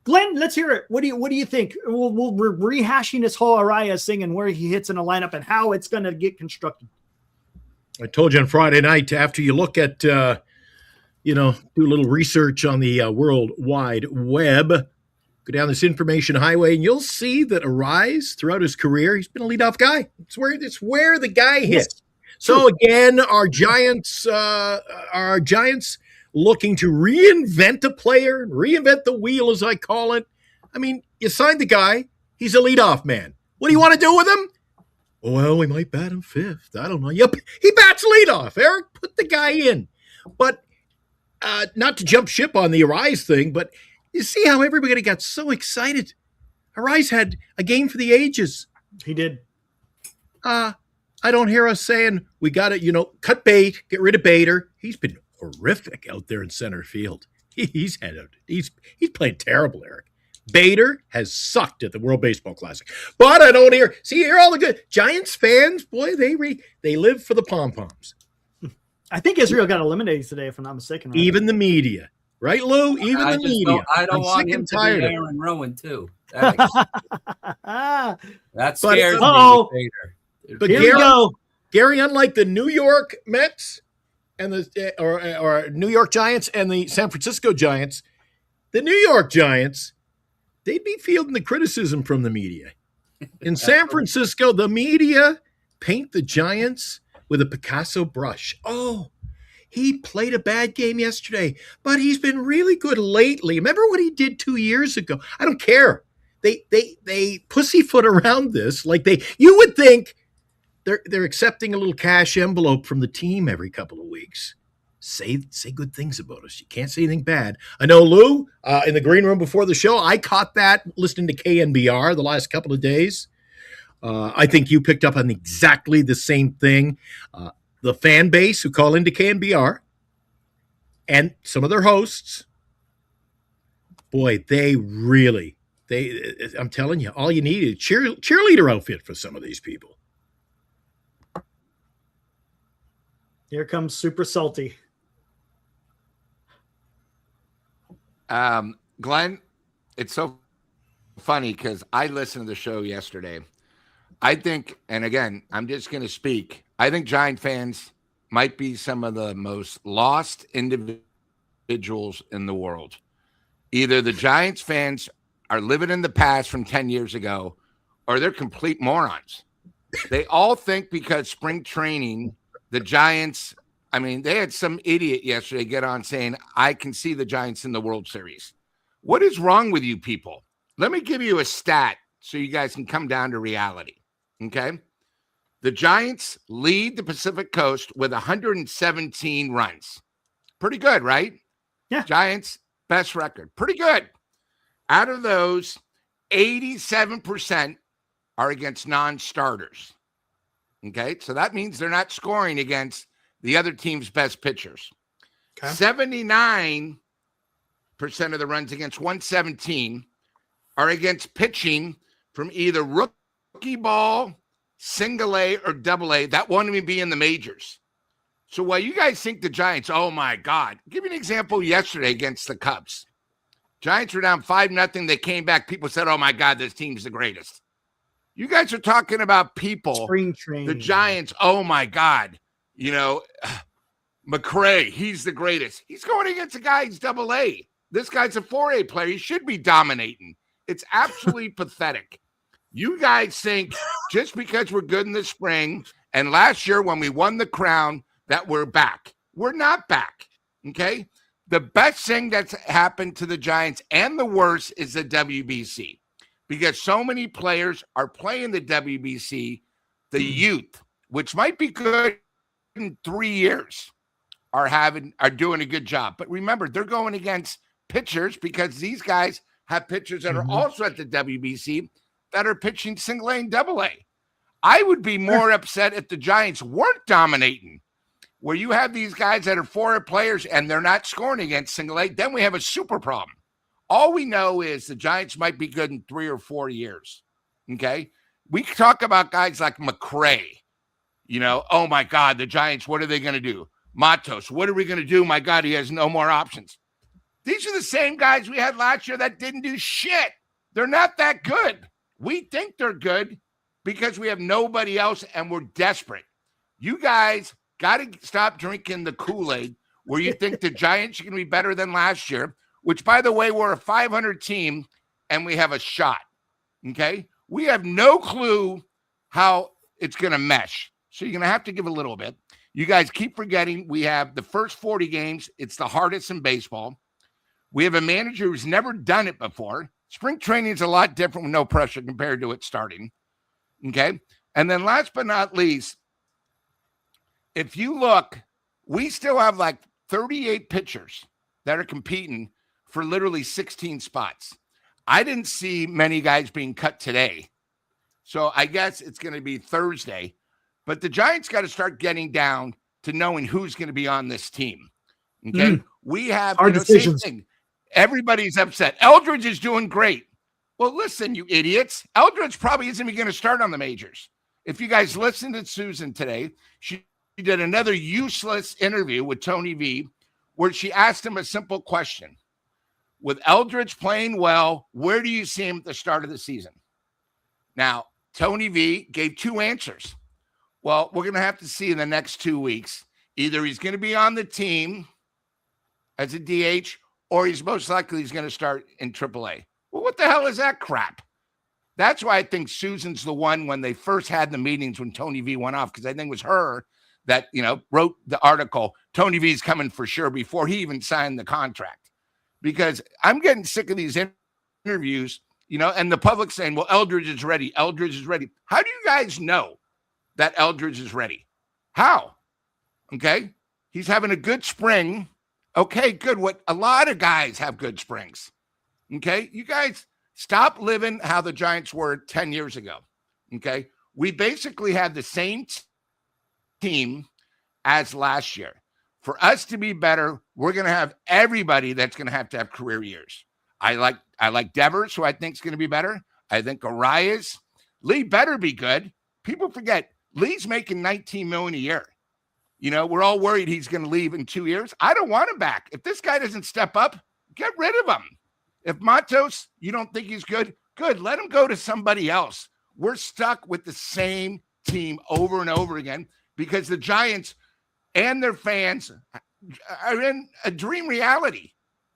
Glenn, let's hear it. What do you think? We're rehashing this whole Arias thing and where he hits in a lineup and how it's going to get constructed. I told you on Friday night, after you look at, do a little research on the World Wide Web, go down this information highway, and you'll see that Arias, throughout his career, he's been a leadoff guy. It's where the guy hits. Yes. So again, our Giants looking to reinvent a player, reinvent the wheel, as I call it. I mean, you signed the guy. He's a leadoff man. What do you want to do with him? Well, we might bat him 5th. I don't know. Yep, he bats leadoff. Eric, put the guy in. But not to jump ship on the Arias thing, but you see how everybody got so excited. Arias had a game for the ages. He did. I don't hear us saying we got to, cut bait, get rid of Bader. He's been horrific out there in center field. He's played terrible, Eric. Bader has sucked at the World Baseball Classic. But I don't hear all the good Giants fans, boy, they live for the pom-poms. I think Israel got eliminated today, if I'm not mistaken. Right? Even the media. Right, Lou? Even the media. I don't want him to be Aaron Rowan, too. That scares me. Bader. But Here we go. Gary, unlike the New York Mets and the or New York Giants and the San Francisco Giants, the New York Giants, they'd be fielding the criticism from the media. In San Francisco, the media paint the Giants with a Picasso brush. Oh, he played a bad game yesterday, but he's been really good lately. Remember what he did 2 years ago? I don't care. They pussyfoot around this like you would think they're accepting a little cash envelope from the team every couple of weeks. Say good things about us. You can't say anything bad. I know, Lou, in the green room before the show, I caught that listening to KNBR the last couple of days. I think you picked up on exactly the same thing. The fan base who call into KNBR and some of their hosts, boy, I'm telling you, all you need is a cheerleader outfit for some of these people. Here comes Super Salty. Glenn, it's so funny because I listened to the show yesterday. I think, and again, I'm just going to speak, I think Giant fans might be some of the most lost individuals in the world. Either the Giants fans are living in the past from 10 years ago, or they're complete morons. They all think because spring training, the Giants, I mean, they had some idiot yesterday get on saying, I can see the Giants in the World Series. What is wrong with you people? Let me give you a stat so you guys can come down to reality. Okay? The Giants lead the Pacific Coast with 117 runs. Pretty good, right? Yeah. Giants, best record. Pretty good. Out of those, 87% are against non-starters. Okay? So that means they're not scoring against the other team's best pitchers. Okay. 79% of the runs against 117 are against pitching from either rookie ball, single A, or double A that won't even be in the majors. So while you guys think the Giants, oh my God, give me an example yesterday against the Cubs. Giants were down 5-0. They came back. People said, oh my God, this team's the greatest. You guys are talking about people, spring training. The Giants, oh my God, McRae, he's the greatest. He's going against a guy who's double A. This guy's a 4A player. He should be dominating. It's absolutely pathetic. You guys think just because we're good in the spring and last year when we won the crown that we're back. We're not back, okay? The best thing that's happened to the Giants and the worst is the WBC because so many players are playing the WBC, the youth, which might be good in 3 years, are doing a good job. But remember, they're going against pitchers because these guys have pitchers that are also at the WBC that are pitching single A and double A. I would be more upset if the Giants weren't dominating, where you have these guys that are 4 players and they're not scoring against single A. Then we have a super problem. All we know is the Giants might be good in 3 or 4 years. Okay. We talk about guys like McRae, oh my God, the Giants, what are they going to do? Matos, what are we going to do? My God, he has no more options. These are the same guys we had last year that didn't do shit. They're not that good. We think they're good because we have nobody else and we're desperate. You guys got to stop drinking the Kool-Aid where you think the Giants are going to be better than last year, which, by the way, we're a 500 team and we have a shot. Okay? We have no clue how it's going to mesh. So you're going to have to give a little bit. You guys keep forgetting we have the first 40 games. It's the hardest in baseball. We have a manager who's never done it before. Spring training is a lot different with no pressure compared to it starting. Okay? And then last but not least, if you look, we still have like 38 pitchers that are competing for literally 16 spots. I didn't see many guys being cut today. So I guess it's going to be Thursday. But the Giants got to start getting down to knowing who's going to be on this team. Okay? We have our decisions. Same thing. Everybody's upset. Eldridge is doing great. Well, listen, you idiots. Eldridge probably isn't even going to start on the majors. If you guys listened to Susan today, she did another useless interview with Tony V where she asked him a simple question. With Eldridge playing well, where do you see him at the start of the season? Now, Tony V gave 2 answers. Well, we're going to have to see in the next 2 weeks. Either he's going to be on the team as a DH, or he's most likely he's going to start in AAA. Well, what the hell is that crap? That's why I think Susan's the one when they first had the meetings when Tony V went off, because I think it was her that, wrote the article, Tony V's coming for sure, before he even signed the contract. Because I'm getting sick of these interviews, and the public saying, well, Eldridge is ready. Eldridge is ready. How do you guys know that Eldridge is ready? How? Okay. He's having a good spring. Okay, good. What a lot of guys have good springs. Okay. You guys stop living how the Giants were 10 years ago. Okay. We basically had the same team as last year. For us to be better, we're going to have everybody that's going to have career years. I like Devers, who I think is going to be better. I think Arias. Lee better be good. People forget Lee's making $19 million a year. We're all worried he's going to leave in 2 years. I don't want him back. If this guy doesn't step up, get rid of him. If Matos, you don't think he's good, let him go to somebody else. We're stuck with the same team over and over again because the Giants and their fans are in a dream reality.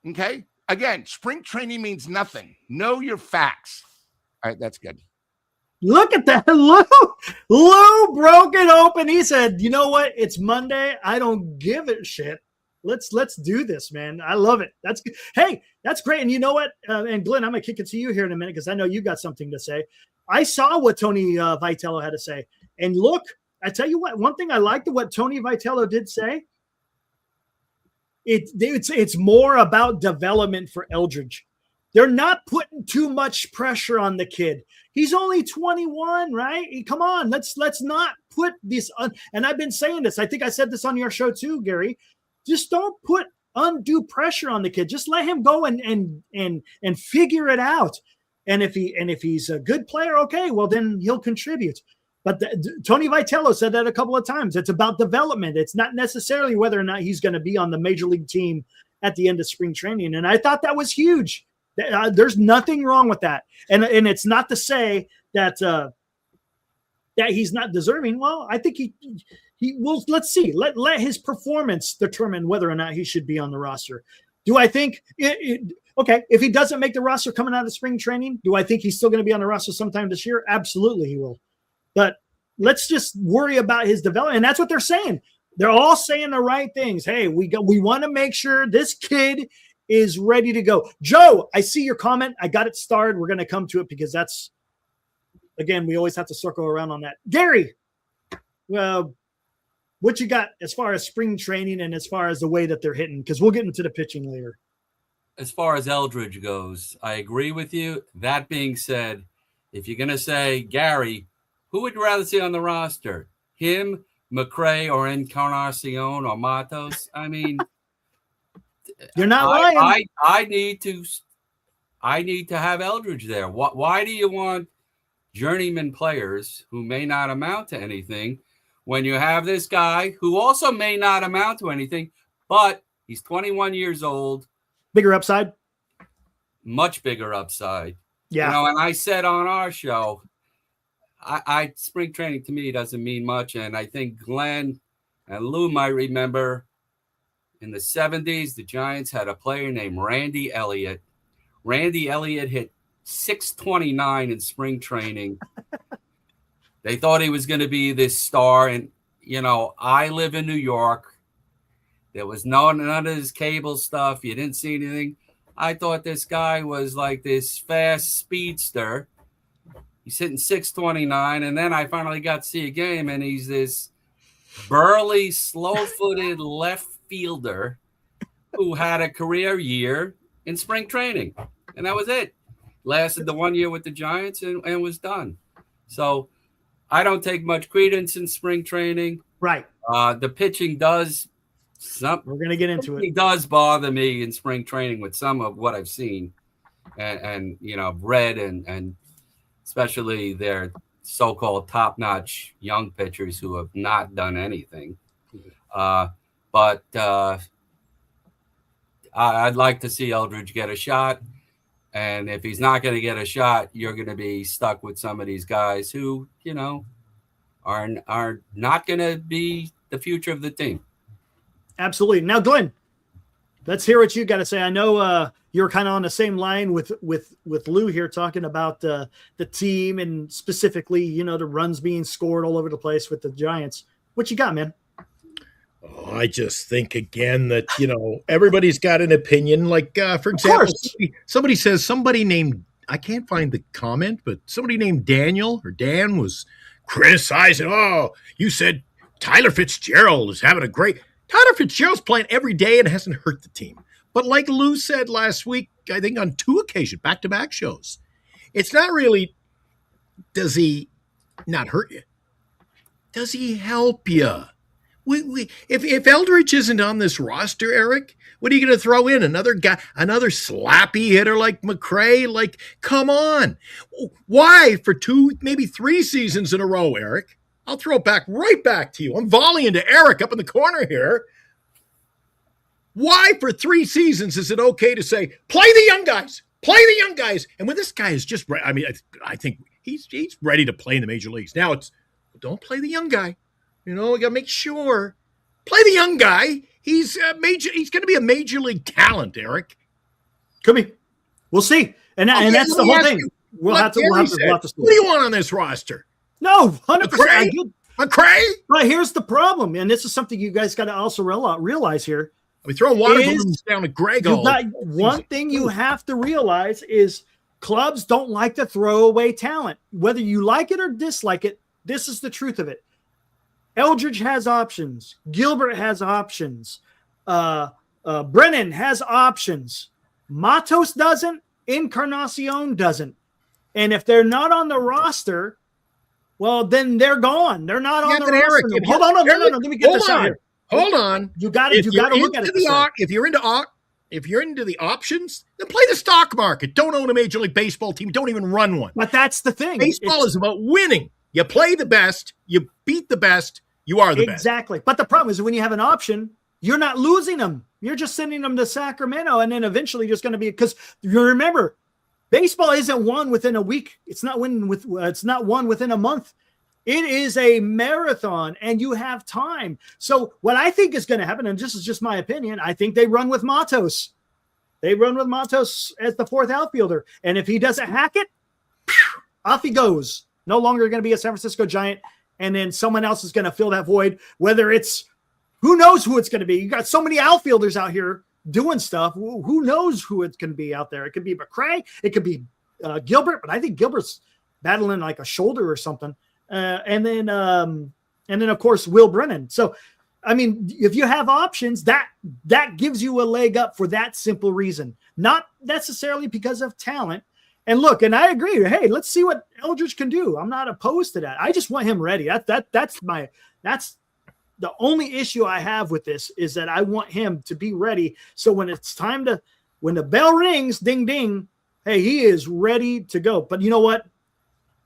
Okay? Again, spring training means nothing. Know your facts. All right, that's good. Look at that. Lou broke it open. He said, you know what? It's Monday. I don't give a shit. Let's do this, man. I love it. That's good. Hey, that's great. And you know what? And Glenn, I'm going to kick it to you here in a minute because I know you got something to say. I saw what Tony Vitello had to say. And look, I tell you what, one thing I liked what Tony Vitello did say, it's more about development for Eldridge. They're not putting too much pressure on the kid. He's only 21, right? Come on, let's not put this on. And I've been saying this. I think I said this on your show too, Gary. Just don't put undue pressure on the kid. Just let him go and figure it out. And if he's a good player, okay, well then he'll contribute. But Tony Vitello said that a couple of times. It's about development. It's not necessarily whether or not he's going to be on the major league team at the end of spring training. And I thought that was huge. There's nothing wrong with that. And it's not to say that that he's not deserving. Well, I think he will. Let's see. Let his performance determine whether or not he should be on the roster. Do I think okay, if he doesn't make the roster coming out of spring training, do I think he's still going to be on the roster sometime this year? Absolutely he will. But let's just worry about his development. And that's what they're saying. They're all saying the right things. Hey, we want to make sure this kid is ready to go. Joe, I see your comment. I got it starred. We're going to come to it because that's, again, we always have to circle around on that. Gary, well, what you got as far as spring training and as far as the way that they're hitting? Because we'll get into the pitching later. as far as Eldridge goes, I agree with you. That being said, if you're going to say, Gary, who would you rather see on the roster? Him, McRae, or Encarnacion, or Matos? I mean, You're not lying. I need to have Eldridge there. Why do you want journeyman players who may not amount to anything when you have this guy who also may not amount to anything, but he's 21 years old. Bigger upside? Much bigger upside. Yeah. You know, and I said on our show, I spring training to me doesn't mean much. And I think Glenn and Lou might remember in the 70s, the Giants had a player named Randy Elliott. Randy Elliott hit 629 in spring training. They thought he was going to be this star. And, you know, I live in New York. There was none of his cable stuff. You didn't see anything. I thought this guy was like this fast speedster. He's hitting 629. And then I finally got to see a game, and he's this burly, slow-footed left fielder who had a career year in spring training. And that was it. Lasted the 1 year with the Giants and was done. So I don't take much credence in spring training. Right. The pitching does We're going to get into it. It does bother me in spring training with some of what I've seen and you know, read and especially their so-called top-notch young pitchers who have not done anything. But I'd like to see Eldridge get a shot. And if he's not going to get a shot, you're going to be stuck with some of these guys who, you know, are not going to be the future of the team. Absolutely. Now, Glenn, let's hear what you got to say. I know you're kind of on the same line with Lou here, talking about the team and specifically, you know, the runs being scored all over the place with the Giants. What you got, man? Oh, I just think again that, you know, everybody's got an opinion. Like, for example, somebody says somebody named, I can't find the comment, but somebody named Daniel or Dan was criticizing. Oh, you said Tyler Fitzgerald is having a great. Tyler Fitzgerald's playing every day and hasn't hurt the team. But like Lou said last week, I think on 2 occasions, back-to-back shows, it's not really, does he not hurt you? Does he help you? If Eldridge isn't on this roster, Eric, what are you going to throw in? Another guy, another slappy hitter like McRae? Like, come on. Why for 2, maybe 3 seasons in a row, Eric? I'll throw it right back to you. I'm volleying to Eric up in the corner here. Why for 3 seasons is it okay to say, play the young guys, play the young guys? And when this guy is just, I mean, I think he's ready to play in the major leagues. Now it's, don't play the young guy. You know, we got to make sure. Play the young guy. He's He's going to be a major league talent, Eric. Could be. We'll see. And that's the whole thing. We'll have to see. What do you want on this roster? No, 100%. McRae? But here's the problem, and this is something you guys got to also realize here. We throw water balloons down to Greg. One thing you have to realize is clubs don't like to throw away talent. Whether you like it or dislike it, this is the truth of it. Eldridge has options. Gilbert has options. Brennan has options. Matos doesn't. Encarnacion doesn't. And if they're not on the roster, well, then they're gone. They're not on the roster. Eric, Hold on. No. Let me get this out here. Hold on. You got to look at it. If you're into the options, then play the stock market. Don't own a Major League Baseball team. Don't even run one. But that's the thing. Baseball is about winning. You play the best. You beat the best. You are the best. Exactly. But the problem is when you have an option, you're not losing them. You're just sending them to Sacramento, and then eventually there's going to be, because you remember, baseball isn't won within a week. It's not won within a month. It is a marathon, and you have time. So what I think is going to happen, and this is just my opinion, I think they run with Matos. They run with Matos as the 4th outfielder, and if he doesn't hack it, off he goes. No longer going to be a San Francisco Giant. And then someone else is going to fill that void, whether it's, who knows who it's going to be. You got so many outfielders out here doing stuff. Who knows who it's going to be out there? It could be McRae. It could be Gilbert, but I think Gilbert's battling like a shoulder or something. And then of course, Will Brennan. So I mean, if you have options, that gives you a leg up for that simple reason, not necessarily because of talent. And look, and I agree. Hey, let's see what Eldridge can do. I'm not opposed to that. I just want him ready. That's the only issue I have with this, is that I want him to be ready. So when it's time when the bell rings, ding, ding, hey, he is ready to go. But you know what?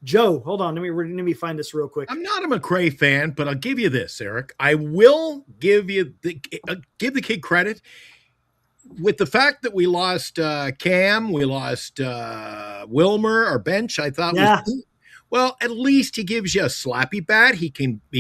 Joe, hold on. Let me find this real quick. I'm not a McRae fan, but I'll give you this, Eric. I will give the kid credit. With the fact that we lost Cam, we lost Wilmer, our bench, I thought was, well, at least he gives you a slappy bat. He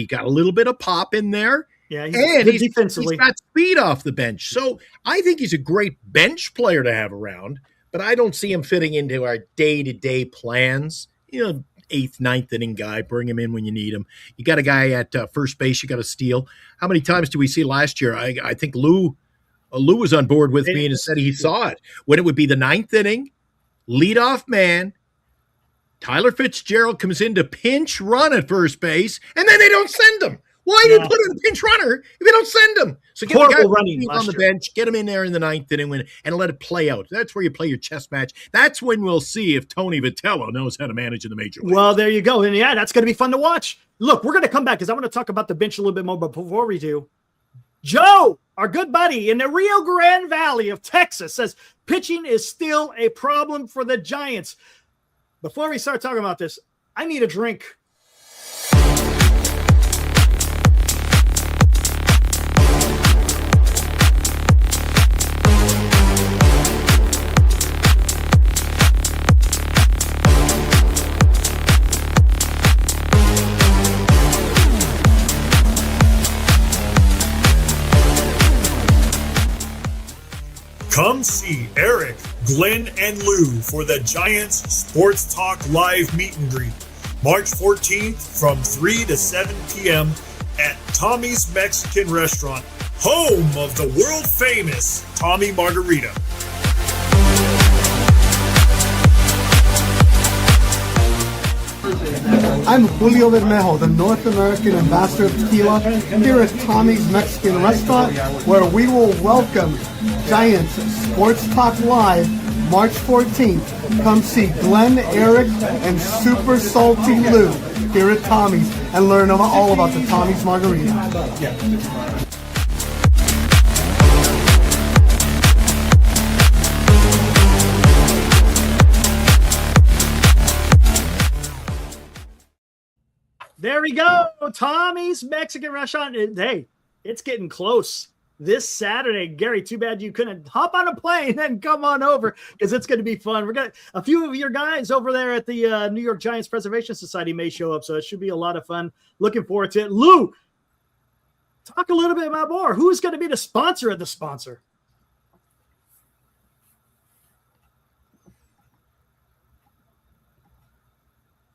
got a little bit of pop in there. Yeah, he's defensively. He's got speed off the bench. So I think he's a great bench player to have around, but I don't see him fitting into our day-to-day plans. You know, 8th, 9th inning guy, bring him in when you need him. You got a guy at first base you got to steal. How many times did we see last year? I think Lou was on board with me and said he saw it. When it would be the 9th inning, leadoff man, Tyler Fitzgerald comes in to pinch run at first base, and then they don't send him. Why do you put in a pinch runner if you don't send him? So get the guy on the bench, get him in there in the 9th inning and let it play out. That's where you play your chess match. That's when we'll see if Tony Vitello knows how to manage in the major leagues. Well, there you go. And yeah, that's going to be fun to watch. Look, we're going to come back because I want to talk about the bench a little bit more, but before we do, Joe, our good buddy in the Rio Grande Valley of Texas, says pitching is still a problem for the Giants. Before we start talking about this, I need a drink. Come see Eric, Glenn, and Lou for the Giants Sports Talk Live meet and greet, March 14th from 3 to 7 p.m. at Tommy's Mexican Restaurant, home of the world-famous Tommy Margarita. I'm Julio Bermejo, the North American ambassador of tequila, here at Tommy's Mexican Restaurant, where we will welcome Giants Sports Talk Live March 14th. Come see Glenn, Eric, and Super Salty Lou here at Tommy's and learn all about the Tommy's Margarita. There we go. Tommy's Mexican Restaurant. Hey, it's getting close this Saturday. Gary, too bad you couldn't hop on a plane and come on over because it's going to be fun. We're going a few of your guys over there at the New York Giants Preservation Society may show up, so it should be a lot of fun. Looking forward to it. Lou, talk a little bit about more. Who's going to be the sponsor of the sponsor?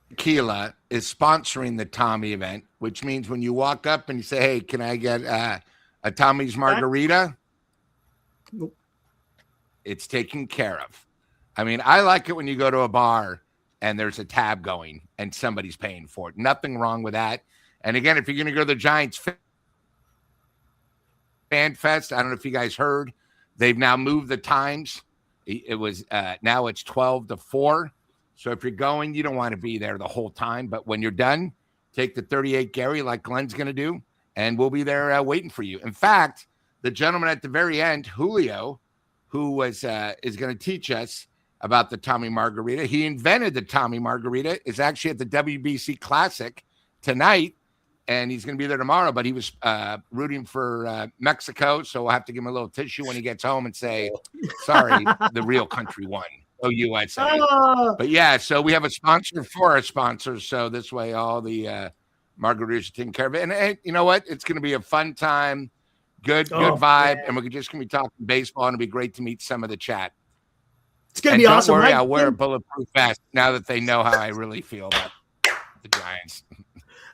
Tequila is sponsoring the Tommy event, which means when you walk up and you say, hey, can I get a Tommy's Margarita? It's taken care of. I mean, I like it when you go to a bar and there's a tab going and somebody's paying for it. Nothing wrong with that. And again, if you're going to go to the Giants Fan Fest, I don't know if you guys heard, they've now moved the times. It was now it's 12 to 4. So if you're going, you don't want to be there the whole time. But when you're done, take the 38 Gary like Glenn's going to do, and we'll be there waiting for you. In fact, the gentleman at the very end, Julio, who is going to teach us about the Tommy Margarita. He invented the Tommy Margarita. Is actually at the WBC Classic tonight, and he's going to be there tomorrow. But he was rooting for Mexico, so we'll have to give him a little tissue when he gets home and say, sorry, the real country won. USA. But yeah, so we have a sponsor for our sponsors. So this way, all the margaritas are taken care of. And you know what? It's going to be a fun time, good vibe. Yeah. And we're just going to be talking baseball, and it'll be great to meet some of the chat. It's going to be awesome. Don't worry, I'll wear a bulletproof vest now that they know how I really feel about the Giants.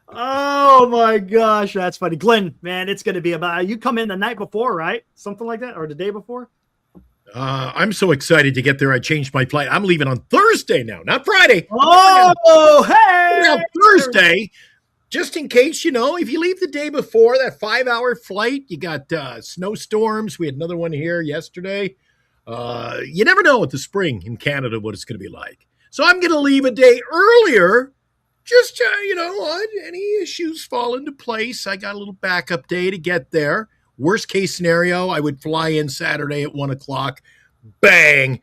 Oh my gosh, that's funny. Glenn, man, it's going to be about, you come in the night before, right? Something like that, or the day before? I'm so excited to get there. I changed my flight. I'm leaving on Thursday now, not Friday. Oh, hey! Now, Thursday, just in case, if you leave the day before, that 5-hour flight, you got snowstorms. We had another one here yesterday. You never know with the spring in Canada what it's going to be like. So I'm going to leave a day earlier. Just, on any issues fall into place. I got a little backup day to get there. Worst case scenario, I would fly in Saturday at 1 o'clock. Bang,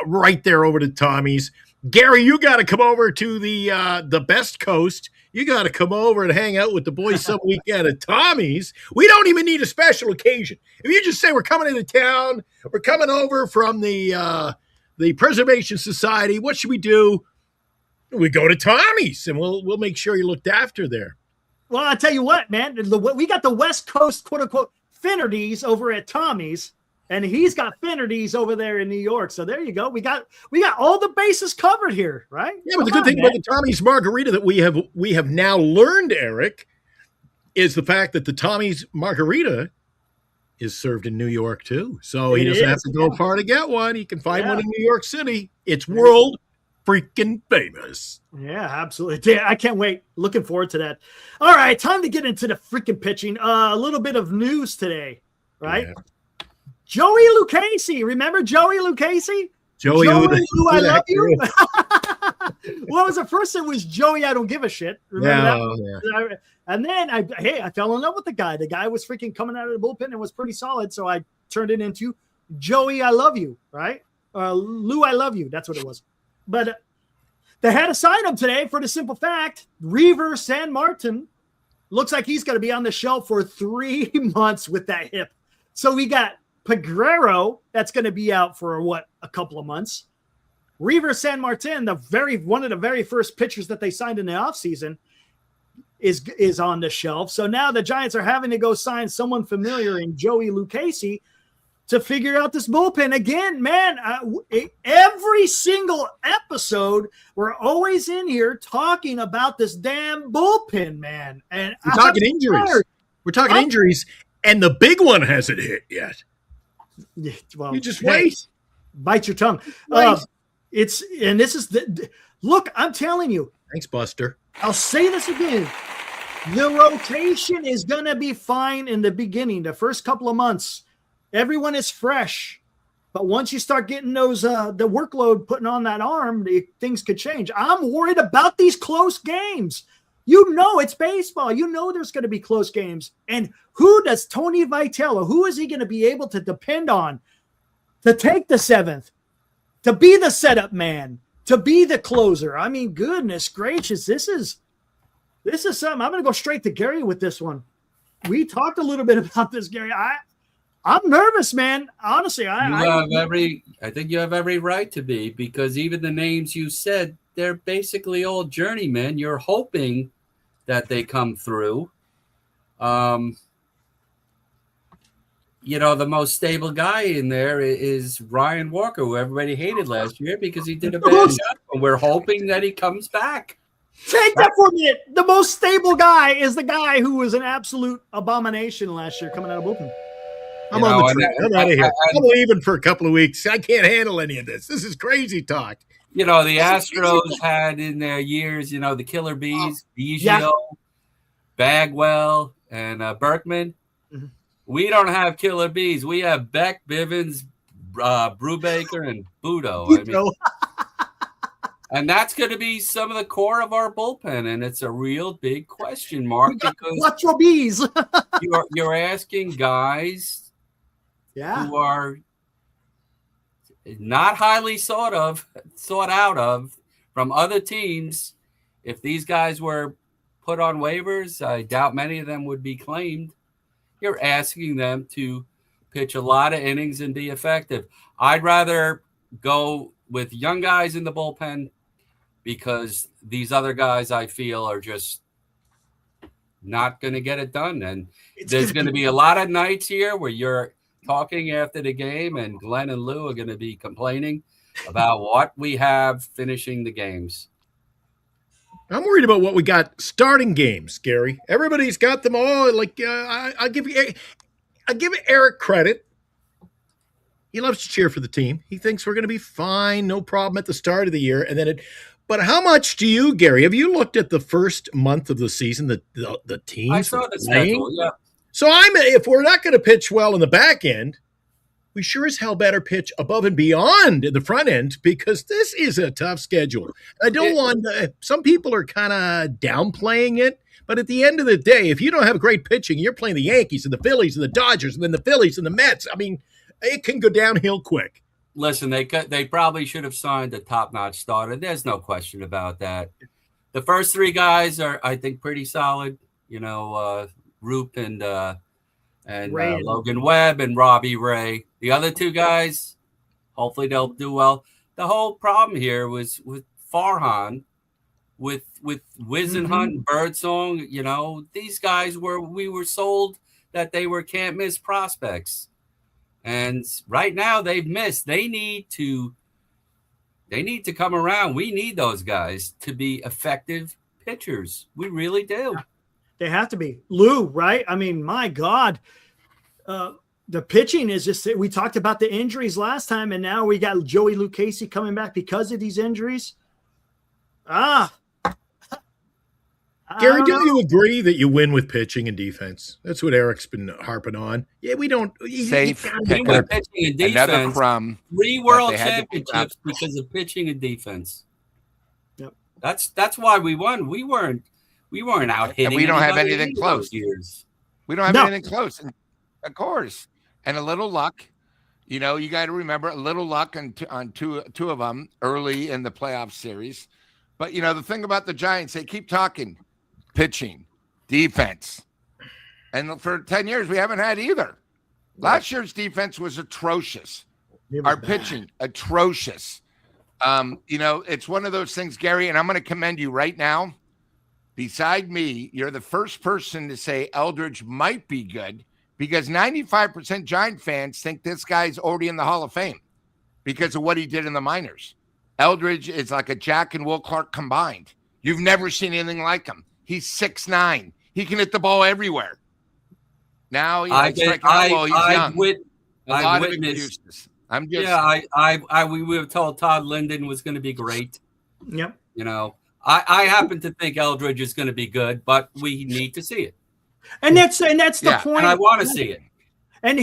right there over to Tommy's. Gary, you got to come over to the best coast. You got to come over and hang out with the boys some weekend at Tommy's. We don't even need a special occasion. If you just say we're coming into town, we're coming over from the Preservation Society, what should we do? We go to Tommy's, and we'll make sure you're looked after there. Well, I'll tell you what, man. We got the West Coast, quote-unquote, Finnerties over at Tommy's, and he's got Finnerties over there in New York. So there you go. We got all the bases covered here, right? Yeah, but the good thing about the Tommy's Margarita that we have now learned, Eric, is the fact that the Tommy's Margarita is served in New York, too. So he doesn't have to go far to get one. He can find one in New York City. It's world freaking famous. Yeah, absolutely. I can't wait. Looking forward to that. All right, time to get into the freaking pitching. A little bit of news today, right? Yeah. Joey Lucchesi. Remember Joey Lucchesi? Joey, who I love you. Well, it was the first it was Joey, I don't give a shit. Remember that? Yeah. And then I fell in love with the guy. The guy was freaking coming out of the bullpen and was pretty solid. So I turned it into Joey, I love you, right? Lou, I love you. That's what it was. But they had to sign him today for the simple fact, Revier Sanmartin looks like he's going to be on the shelf for 3 months with that hip. So we got Peguero that's going to be out for a couple of months. Revier Sanmartin, one of the very first pitchers that they signed in the offseason, is on the shelf. So now the Giants are having to go sign someone familiar in Joey Lucchesi to figure out this bullpen again, man. Every single episode, we're always in here talking about this damn bullpen, man. And we're talking injuries. We're talking injuries, and the big one hasn't hit yet. Well, you just wait. Bite your tongue. This is look. I'm telling you. Thanks, Buster. I'll say this again. The rotation is gonna be fine in the beginning, the first couple of months. Everyone is fresh, but once you start getting those the workload putting on that arm, things could change. I'm worried about these close games. It's baseball. There's going to be close games. And who does Tony Vitello? Who is he going to be able to depend on to take the 7th, to be the setup man, to be the closer? I mean, goodness gracious, this is something. I'm going to go straight to Gary with this one. We talked a little bit about this, Gary. I'm nervous, man. Honestly, I think you have every right to be, because even the names you said, they're basically all journeymen. You're hoping that they come through. The most stable guy in there is Ryan Walker, who everybody hated last year because he did a bad job. And we're hoping that he comes back. Take that for a minute. The most stable guy is the guy who was an absolute abomination last year coming out of bullpen. I'm on the train. I'm out of here. I'm leaving for a couple of weeks. I can't handle any of this. This is crazy talk. The Astros had in their years, the Killer Bees, Biggio, Bagwell, and Berkman. Mm-hmm. We don't have Killer Bees. We have Beck, Bivens, Brubaker, and Budo. And that's going to be some of the core of our bullpen, and it's a real big question mark because what's your bees? you're asking guys who are not highly sought out of from other teams. If these guys were put on waivers, I doubt many of them would be claimed. You're asking them to pitch a lot of innings and be effective. I'd rather go with young guys in the bullpen because these other guys I feel are just not going to get it done. And there's going to be a lot of nights here where you're talking after the game and Glenn and Lou are going to be complaining about what we have finishing the games. I'm worried about what we got starting games, Gary. Everybody's got them all. I'll give Eric credit. He loves to cheer for the team. He thinks we're going to be fine, no problem at the start of the year. But how much do you, Gary? Have you looked at the first month of the season, the teams? I saw the schedule. Yeah. So if we're not going to pitch well in the back end, we sure as hell better pitch above and beyond in the front end, because this is a tough schedule. I don't want some people are kind of downplaying it, but at the end of the day, if you don't have great pitching, you're playing the Yankees and the Phillies and the Dodgers and then the Phillies and the Mets. I mean, it can go downhill quick. Listen, they probably should have signed a top-notch starter. There's no question about that. The first three guys are, I think, pretty solid. Roop and Logan Webb and Robbie Ray. The other two guys, hopefully they'll do well. The whole problem here was with Farhan, with Wisenhunt and Birdsong. These guys we were sold that they were can't miss prospects. And right now they've missed. They need to come around. We need those guys to be effective pitchers. We really do. They have to be. Lou, right? I mean, my God. The pitching is just – we talked about the injuries last time, and now we got Joey Lucchesi coming back because of these injuries. Gary, do you agree that you win with pitching and defense? That's what Eric's been harping on. Yeah, we don't – Safe pitching and defense. Another crumb. 3 world championships because of pitching and defense. Yep. That's why we won. We weren't out hitting. And we don't have anything close. Years. We don't have anything close. And of course. And a little luck. You got to remember a little luck on two of them early in the playoff series. But, the thing about the Giants, they keep talking pitching, defense. And for 10 years, we haven't had either. Last year's defense was atrocious. Our pitching, atrocious. It's one of those things, Gary, and I'm going to commend you right now. Beside me, you're the first person to say Eldridge might be good, because 95% Giant fans think this guy's already in the Hall of Fame because of what he did in the minors. Eldridge is like a Jack and Will Clark combined. You've never seen anything like him. He's 6'9". He can hit the ball everywhere. Now he's young. A lot of excuses. We were told Todd Linden was going to be great. Yep. I happen to think Eldridge is going to be good, but we need to see it. And that's the point. And I want to see it. And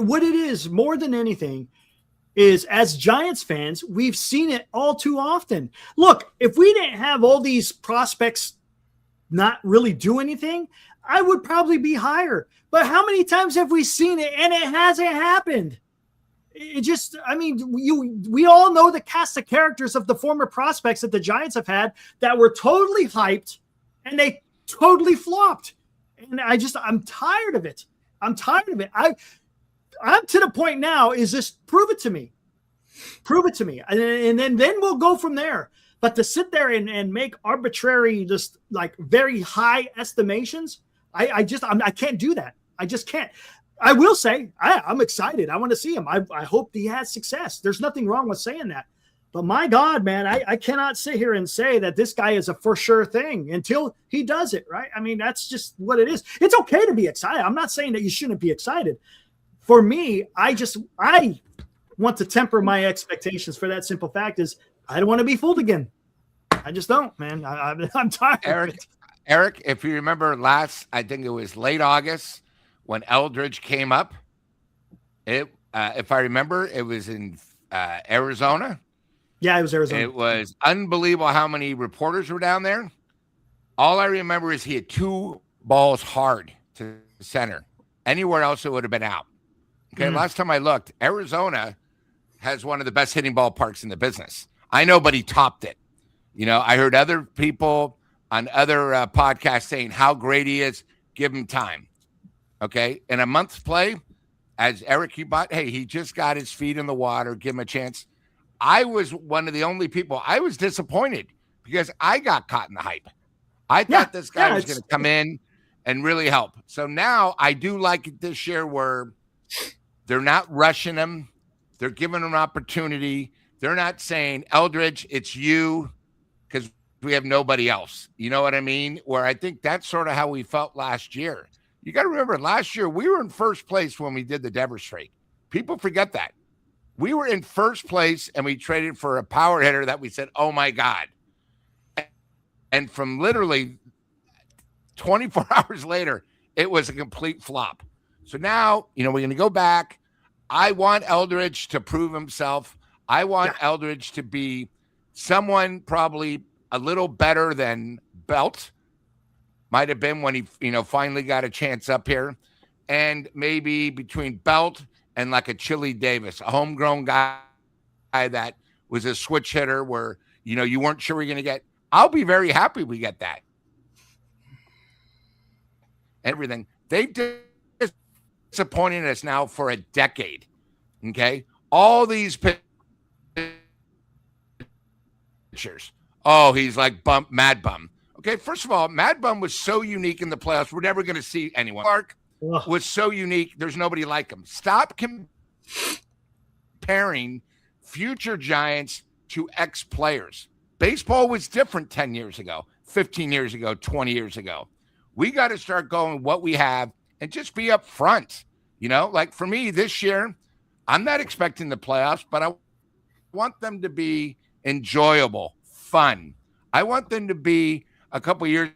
what it is more than anything is, as Giants fans, we've seen it all too often. Look, if we didn't have all these prospects not really do anything, I would probably be higher. But how many times have we seen it and it hasn't happened? We all know the cast of characters of the former prospects that the Giants have had that were totally hyped and they totally flopped. And I'm tired of it. I'm to the point now is just prove it to me. And then we'll go from there. But to sit there and make arbitrary, just like very high estimations, I can't do that. I just can't. I will say I'm excited. I want to see him. I hope he has success. There's nothing wrong with saying that. But my God, man, I cannot sit here and say that this guy is a for sure thing until he does it, right? I mean, that's just what it is. It's okay to be excited. I'm not saying that you shouldn't be excited. For me, I want to temper my expectations for that simple fact is I don't want to be fooled again. I just don't, man. I'm tired. Eric, if you remember I think it was late August when Eldridge came up. If I remember, it was in Arizona. Yeah, it was Arizona. It was unbelievable how many reporters were down there. All I remember is he had 2 balls hard to center. Anywhere else, it would have been out. Okay, Last time I looked, Arizona has one of the best hitting ballparks in the business. I know, but he topped it. I heard other people on other podcasts saying how great he is. Give him time. Okay, in a month's play, as Eric, he just got his feet in the water. Give him a chance. I was one of the only people. I was disappointed because I got caught in the hype. I thought this guy was going to come in and really help. So now I do like it this year where they're not rushing him. They're giving him an opportunity. They're not saying, Eldridge, it's you, because we have nobody else. You know what I mean? Where I think that's sort of how we felt last year. You got to remember, last year we were in first place when we did the Devers trade. People forget that. We were in first place and we traded for a power hitter that we said, oh my God. And from literally 24 hours later, it was a complete flop. So now, we're going to go back. I want Eldridge to prove himself. I want Eldridge to be someone probably a little better than Belt might have been when he, finally got a chance up here. And maybe between Belt and like a Chili Davis, a homegrown guy that was a switch hitter where, you weren't sure you're going to get. I'll be very happy we get that. Everything. They've disappointed us now for a decade. Okay? All these pitchers. Oh, he's like Mad Bum. Okay, first of all, Mad Bum was so unique in the playoffs. We're never going to see anyone. Clark was so unique. There's nobody like him. Stop comparing future Giants to ex-players. Baseball was different 10 years ago, 15 years ago, 20 years ago. We got to start going what we have and just be up front. Like for me this year, I'm not expecting the playoffs, but I want them to be enjoyable, fun. I want them to be a couple years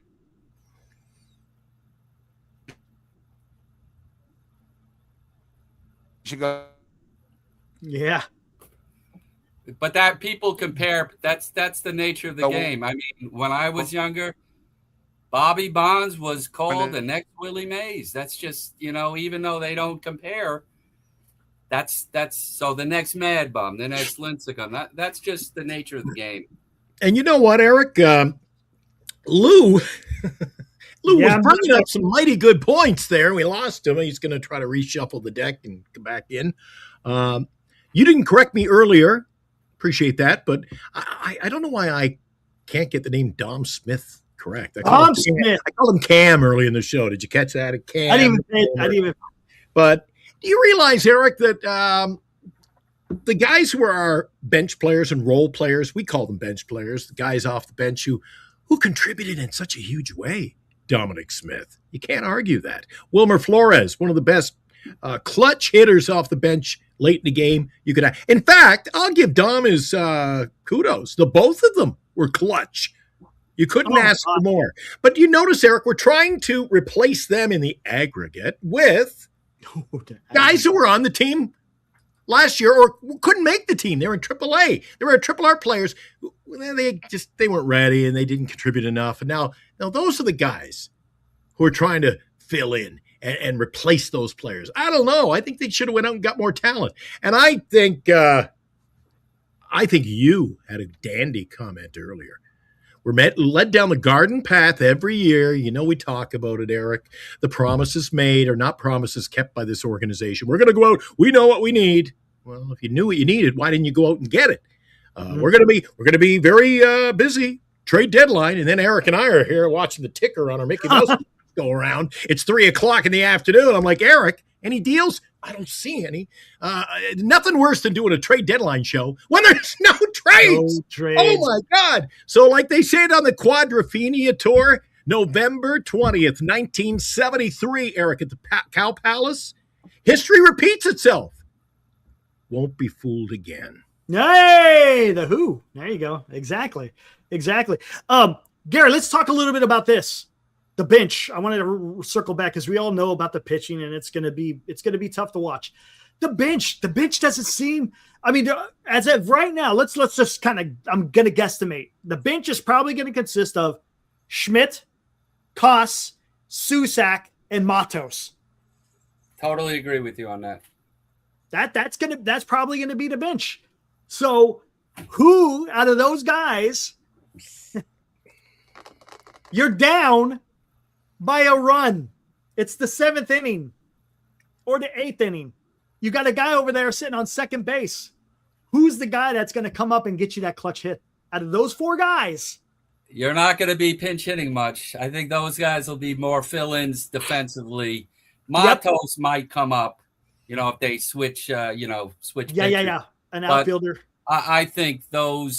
ago. Yeah. But that people compare, that's the nature of the game. I mean, when I was younger, Bobby Bonds was called the next Willie Mays. That's just, even though they don't compare, that's so the next Mad Bum, the next Lincecum. That's just the nature of the game. And you know what, Eric? Lou was bringing up some mighty good points there. We lost him. He's going to try to reshuffle the deck and come back in. You didn't correct me earlier. Appreciate that. But I don't know why I can't get the name Dom Smith correct. Dom Smith. I called him Cam early in the show. Did you catch that? Cam. I didn't even. But do you realize, Eric, that the guys who are our bench players and role players, we call them bench players, the guys off the bench who contributed in such a huge way? Dominic Smith. You can't argue that. Wilmer Flores, one of the best clutch hitters off the bench late in the game you could have. In fact, I'll give Dom his kudos. The both of them were clutch. You couldn't ask for more. But you notice, Eric, we're trying to replace them in the aggregate with guys who were on the team last year or couldn't make the team. They were in AAA. They were Triple R players. They weren't ready and they didn't contribute enough. And now those are the guys who are trying to fill in and replace those players. I don't know. I think they should have went out and got more talent. And I think you had a dandy comment earlier. We're led down the garden path every year. We talk about it, Eric. The promises made are not promises kept by this organization. We're going to go out. We know what we need. Well, if you knew what you needed, why didn't you go out and get it? We're going to be very busy. Trade deadline, and then Eric and I are here watching the ticker on our Mickey Mouse go around. It's 3:00 in the afternoon. I'm like, Eric, any deals? I don't see any. Nothing worse than doing a trade deadline show when there's no trades. Oh, my God. So like they said on the Quadrophenia Tour, November 20th, 1973, Eric, at the Cow Palace, history repeats itself. Won't be fooled again. Hey, the Who. There you go. Exactly. Gary, let's talk a little bit about this. The bench. I wanted to circle back because we all know about the pitching, and it's going to be tough to watch. The bench doesn't seem. I mean, as of right now, let's just kind of. I'm going to guesstimate. The bench is probably going to consist of Schmidt, Koss, Susak, and Matos. Totally agree with you on that. That's probably going to be the bench. So, who out of those guys you're down by a run? It's the 7th inning or the 8th inning. You got a guy over there sitting on second base. Who's the guy that's going to come up and get you that clutch hit? Out of those 4 guys, you're not going to be pinch hitting much. I think those guys will be more fill-ins defensively. Matos might come up, if they switch, switch. Yeah. An outfielder. I think the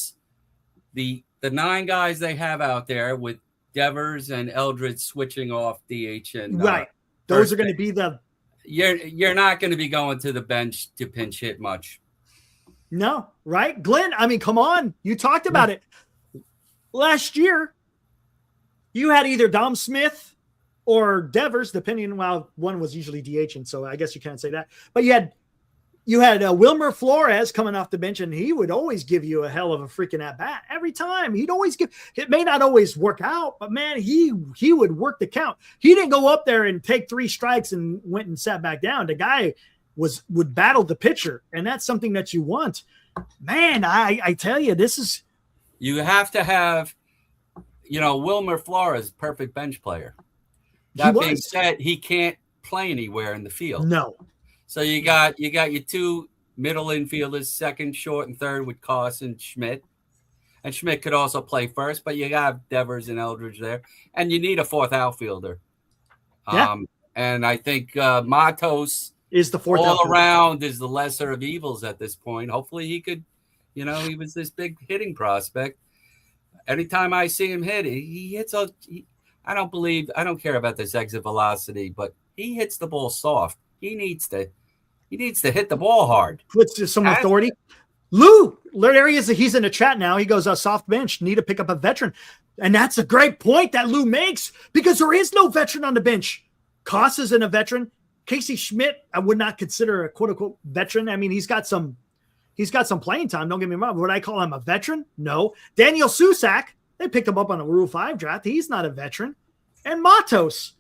9 guys they have out there with Devers and Eldridge switching off DH and right. Those are going to be the. You're not going to be going to the bench to pinch hit much. No, right, Glenn. I mean, come on. You talked about it last year. you had either Dom Smith or Devers, depending on, well, one was usually DHing, so I guess you can't say that. But you had Wilmer Flores coming off the bench, and he would always give you a hell of a freaking at bat every time. He'd always give. It may not always work out, but man, he would work the count. He didn't go up there and take 3 strikes and went and sat back down. The guy would battle the pitcher, and that's something that you want. Man, I tell you, this is. You have to have, Wilmer Flores, perfect bench player. That being said, he can't play anywhere in the field. No. So you got your 2 middle infielders, second, short, and third with Koss and Schmidt. And Schmidt could also play first, but you got Devers and Eldridge there. And you need a 4th outfielder. Yeah. And I think Matos is the 4th all outfielder. Around is the lesser of evils at this point. Hopefully he could, he was this big hitting prospect. Anytime I see him hit, he hits I don't care about this exit velocity, but he hits the ball soft. He needs to hit the ball hard. Puts some authority. Lou, there he is. He's in the chat now. He goes, soft bench, need to pick up a veteran. And that's a great point that Lou makes, because there is no veteran on the bench. Koss isn't a veteran. Casey Schmidt, I would not consider a quote unquote veteran. I mean, he's got some playing time. Don't get me wrong. Would I call him a veteran? No. Daniel Susak, they picked him up on a Rule 5 draft. He's not a veteran. And Matos,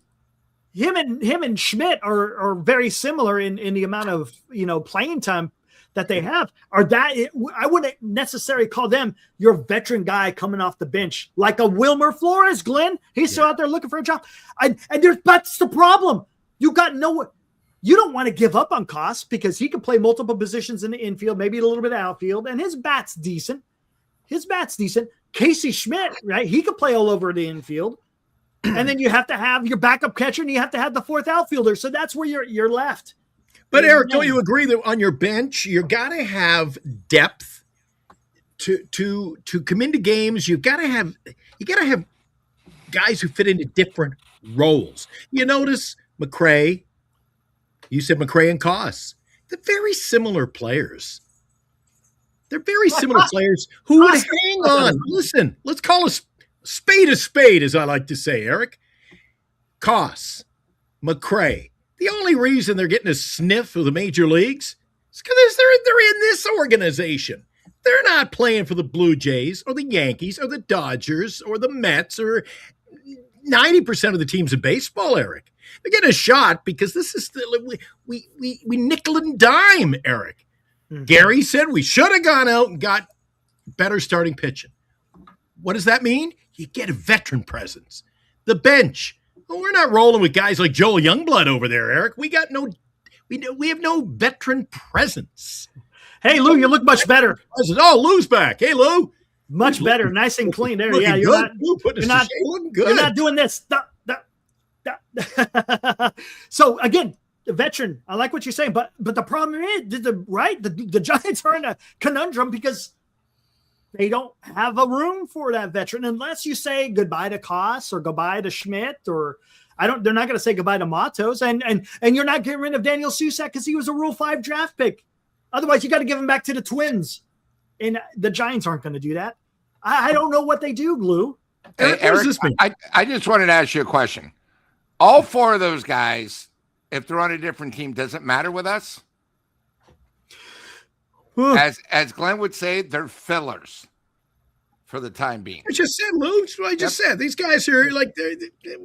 him and Schmidt are very similar in the amount of playing time that they have. I wouldn't necessarily call them your veteran guy coming off the bench like a Wilmer Flores, Glenn. He's still out there looking for a job. That's the problem. You don't want to give up on Koss because he can play multiple positions in the infield, maybe a little bit of outfield, and his bat's decent. Casey Schmidt, right? He could play all over the infield. And then you have to have your backup catcher, and you have to have the 4th outfielder. So that's where you're left. But Eric, don't you agree that on your bench you got to have depth to come into games? You got to have guys who fit into different roles. You notice McRae. You said McRae and Koss. They're very similar players. They're very similar players who would hang on. Listen, let's call a spade, as I like to say, Eric. Koss, McRae. The only reason they're getting a sniff of the major leagues is because they're in this organization. They're not playing for the Blue Jays or the Yankees or the Dodgers or the Mets or 90% of the teams in baseball, Eric. They're getting a shot because this is we nickel and dime, Eric. Mm-hmm. Gary said we should have gone out and got better starting pitching. What does that mean? You get a veteran presence. The bench. Well, we're not rolling with guys like Joel Youngblood over there, Eric. We have no veteran presence. Hey, Lou, you look much better. Oh, Lou's back. Hey, Lou. Much better. Nice and clean there. Yeah, looking good. You're not doing this. So again, the veteran, I like what you're saying, but the problem is the Giants are in a conundrum because they don't have a room for that veteran unless you say goodbye to Koss or goodbye to Schmidt or they're not going to say goodbye to Matos and you're not getting rid of Daniel Susak because he was a Rule 5 draft pick. Otherwise, you got to give him back to the Twins. And the Giants aren't going to do that. I don't know what they do, Lou. Hey, Eric, I just wanted to ask you a question. All 4 of those guys, if they're on a different team, does it matter with us? As Glenn would say, they're fillers for the time being. I just said, Lou. That's what I just said. These guys are like,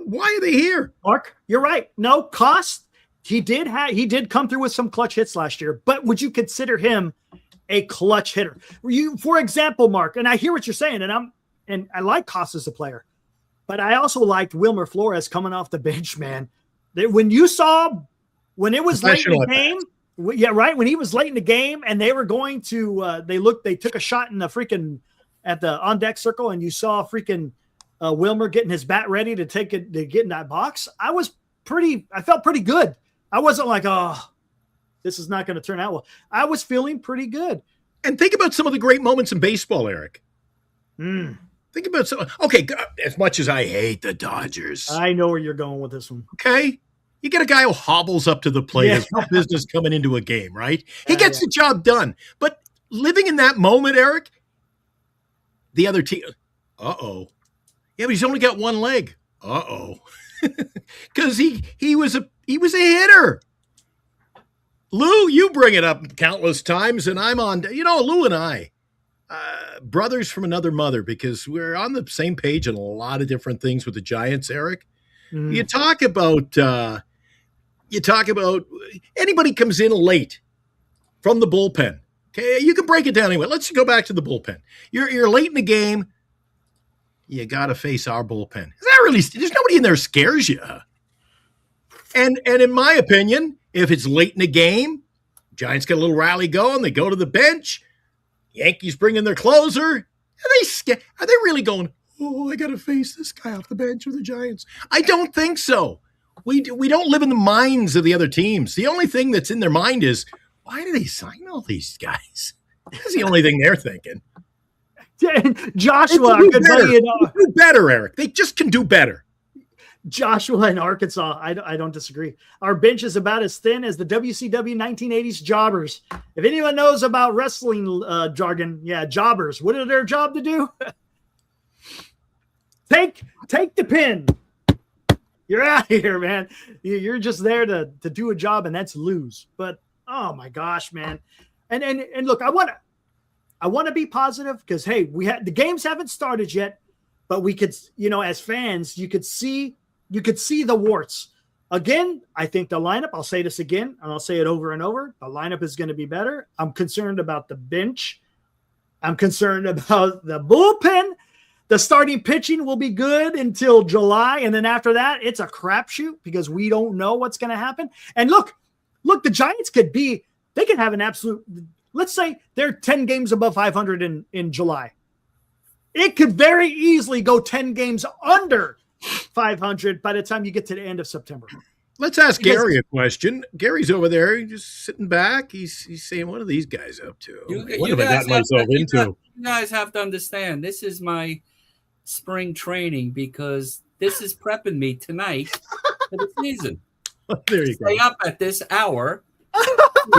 why are they here? Mark, you're right. No, Koss, he did come through with some clutch hits last year, but would you consider him a clutch hitter? For example, Mark, and I hear what you're saying, and I like Koss as a player, but I also liked Wilmer Flores coming off the bench, man. When it was late in the game, yeah, right. When he was late in the game and they were going to, they took a shot in the at the on deck circle, and you saw Wilmer getting his bat ready to get in that box. I felt pretty good. I wasn't like, oh, this is not going to turn out well. I was feeling pretty good. And think about some of the great moments in baseball, Eric. Think about as much as I hate the Dodgers. I know where you're going with this one. Okay. You get a guy who hobbles up to the plate. Has no business coming into a game, right? He gets the job done. But living in that moment, Eric, the other team, yeah, but he's only got one leg. Uh-oh. Because he was a hitter. Lou, you bring it up countless times, and I'm on. Lou and I, brothers from another mother, because we're on the same page on a lot of different things with the Giants, Eric. Mm. You talk about anybody comes in late from the bullpen. Okay, you can break it down anyway. Let's go back to the bullpen. You're late in the game. You got to face our bullpen. Is that really? There's nobody in there scares you. And in my opinion, if it's late in the game, Giants get a little rally going. They go to the bench. Yankees bring in their closer. Are they really going, oh, I got to face this guy off the bench of the Giants? I don't think so. We don't live in the minds of the other teams. The only thing that's in their mind is, why do they sign all these guys? That's the only thing they're thinking. Joshua, our good buddy, do better, Eric. They just can do better. Joshua in Arkansas, I don't disagree. Our bench is about as thin as the WCW 1980s jobbers. If anyone knows about wrestling jargon, yeah, jobbers. What is their job to do? Take the pin. You're out of here, man. You're just there to do a job, and that's lose. But oh my gosh, man. And look, I want to be positive because hey, the games haven't started yet, but we could, as fans, you could see the warts. Again, I think the lineup, I'll say this again, and I'll say it over and over. The lineup is going to be better. I'm concerned about the bench. I'm concerned about the bullpen. The starting pitching will be good until July. And then after that, it's a crapshoot because we don't know what's going to happen. And look, the Giants they can have an absolute, let's say they're 10 games above 500 in July. It could very easily go 10 games under 500 by the time you get to the end of September. Let's ask Gary a question. Gary's over there, he's just sitting back. He's saying, "What are these guys up to? What have I got myself into?" You guys have to understand. This is my spring training because this is prepping me tonight for the season. There you Stay go. up at this hour.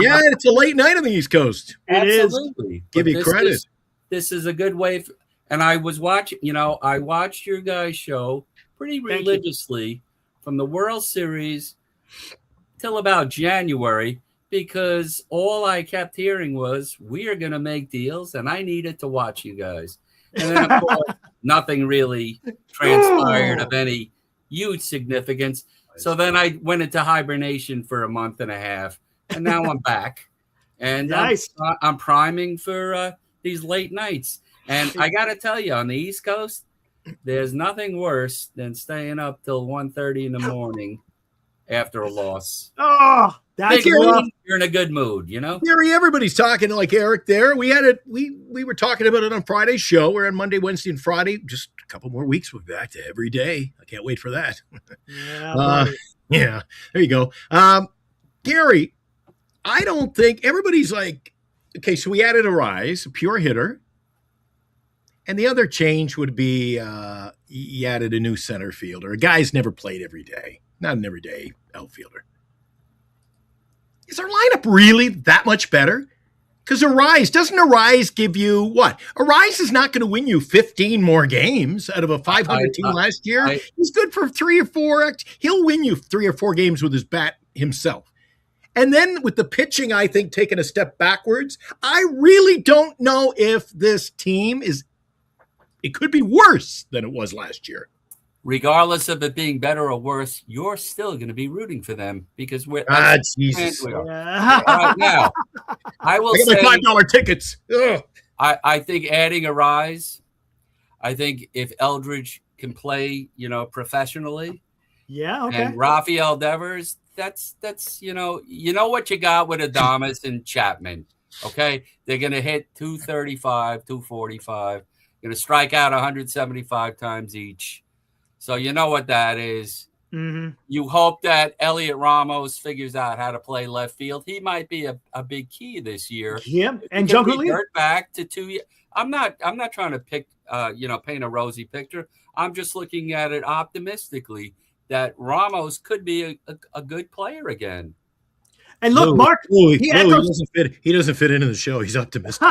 Yeah, it's a late night on the East Coast. Absolutely. Give you credit. This is a good way. And I was watching. I watched your guys' show pretty religiously from the World Series till about January because all I kept hearing was, we are going to make deals, and I needed to watch you guys. And then, of course, nothing really transpired of any huge significance. So then I went into hibernation for a month and a half, and now I'm back. And nice. I'm priming for these late nights. And I got to tell you, on the East Coast, there's nothing worse than staying up till 1:30 in the morning after a loss. Oh, that's rough. You're in a good mood, Gary, everybody's talking like Eric there. We had it. We were talking about it on Friday's show. We're on Monday, Wednesday, and Friday. Just a couple more weeks. We'll be back to every day. I can't wait for that. Yeah, there you go. Gary, I don't think everybody's like, okay, so we added a rise, a pure hitter. And the other change would be you added a new center fielder. A guy's never played every day. Not an everyday outfielder. Is our lineup really that much better? Because doesn't Arise give you what? Arise is not going to win you 15 more games out of a 500 team last year. He's good for 3 or 4. He'll win you 3 or 4 games with his bat himself. And then with the pitching, I think, taking a step backwards, I really don't know if this team it could be worse than it was last year. Regardless of it being better or worse, you're still going to be rooting for them because we're Jesus. Yeah. All right, now, I will say my $5 tickets. I think adding a rise, I think if Eldridge can play, professionally, Yeah, okay. and Rafael Devers, that's what you got with Adames and Chapman. Okay, they're going to hit 235, 245. Going to strike out 175 times each. So you know what that is. Mm-hmm. You hope that Elliot Ramos figures out how to play left field. He might be a big key this year. Yeah, and jump back to 2 years. I'm not trying to pick paint a rosy picture. I'm just looking at it optimistically that Ramos could be a good player again. And look, Mark, he doesn't fit into the show. He's optimistic.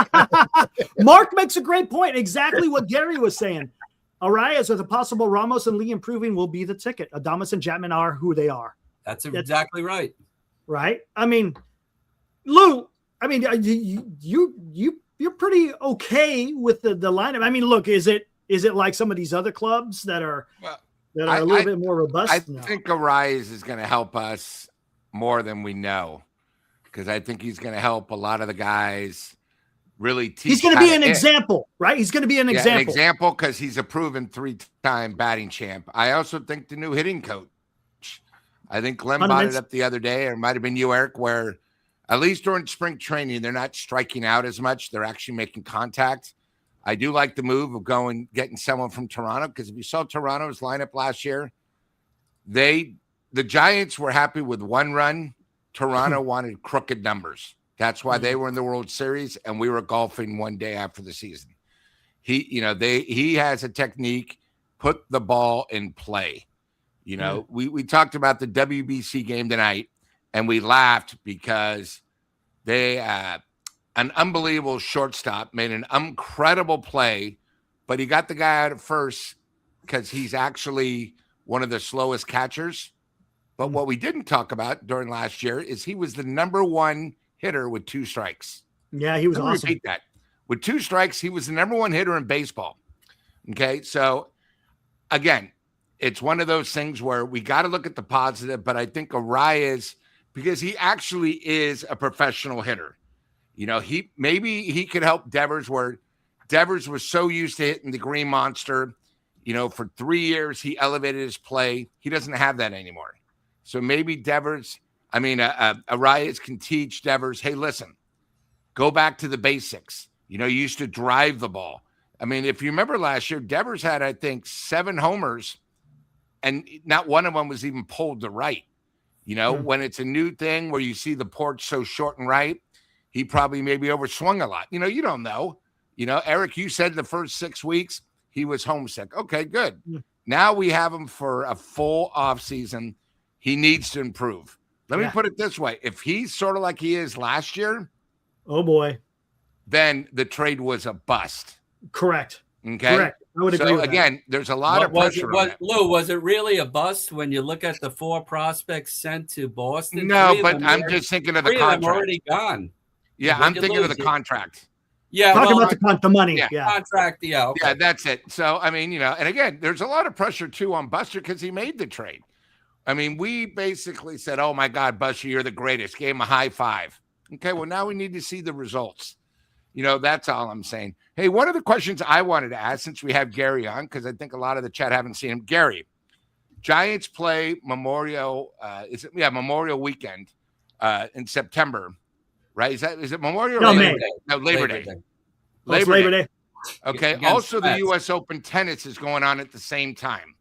Mark makes a great point. Exactly what Gary was saying. Arias with a possible Ramos and Lee improving will be the ticket. Adames and Chapman are who they are. That's exactly right. Right? I mean, Lou, I mean, you're pretty okay with the lineup. I mean, look, is it like some of these other clubs that are a little bit more robust? I think Arias is going to help us more than we know, because I think he's going to help a lot of the guys really teach. He's going to be an example, right? He's going to be an example. An example, because he's a proven 3-time batting champ. I also think the new hitting coach. I think Glenn brought it up the other day, or it might have been you, Eric, where at least during spring training, they're not striking out as much. They're actually making contact. I do like the move of getting someone from Toronto, because if you saw Toronto's lineup last year, the Giants were happy with one run. Toronto wanted crooked numbers. That's why they were in the World Series, and we were golfing one day after the season. He has a technique, put the ball in play. We talked about the WBC game tonight, and we laughed because they an unbelievable shortstop made an incredible play, but he got the guy out at first because he's actually one of the slowest catchers. But what we didn't talk about during last year is he was the number one hitter with 2 strikes. Yeah, he was awesome. Repeat that. With 2 strikes, he was the number one hitter in baseball. Okay, so again, it's one of those things where we got to look at the positive, but I think Arias, because he actually is a professional hitter. He could help Devers, where Devers was so used to hitting the green monster. For 3 years, he elevated his play. He doesn't have that anymore. So maybe Arias can teach Devers, hey, listen, go back to the basics. You used to drive the ball. I mean, if you remember last year, Devers had, I think, 7 homers, and not one of them was even pulled to right. When it's a new thing where you see the porch so short and right, he probably maybe overswung a lot. You don't know. Eric, you said the first 6 weeks he was homesick. Okay, good. Now we have him for a full off season. He needs to improve. Let me put it this way. If he's sort of like he is last year, oh boy, then the trade was a bust. Correct. Okay. Correct. I would agree with again, there's a lot of pressure. Lou, was it really a bust when you look at the 4 prospects sent to Boston? No, but I'm just thinking of the contract. 3 of them already gone. Yeah, I'm thinking of the contract. Yeah, talking about the money. Yeah. Contract. Yeah, okay. Yeah, that's it. So I mean, and again, there's a lot of pressure too on Buster because he made the trade. I mean, we basically said, "Oh my God, Buster, you're the greatest." Gave him a high 5. Okay, well now we need to see the results. That's all I'm saying. Hey, one of the questions I wanted to ask, since we have Gary on, because I think a lot of the chat haven't seen him. Gary, Giants play Memorial weekend in September, right? Is it Memorial? No, Labor May. Day? No, Labor Day. Labor Day. Okay. Also, the U.S. Open tennis is going on at the same time.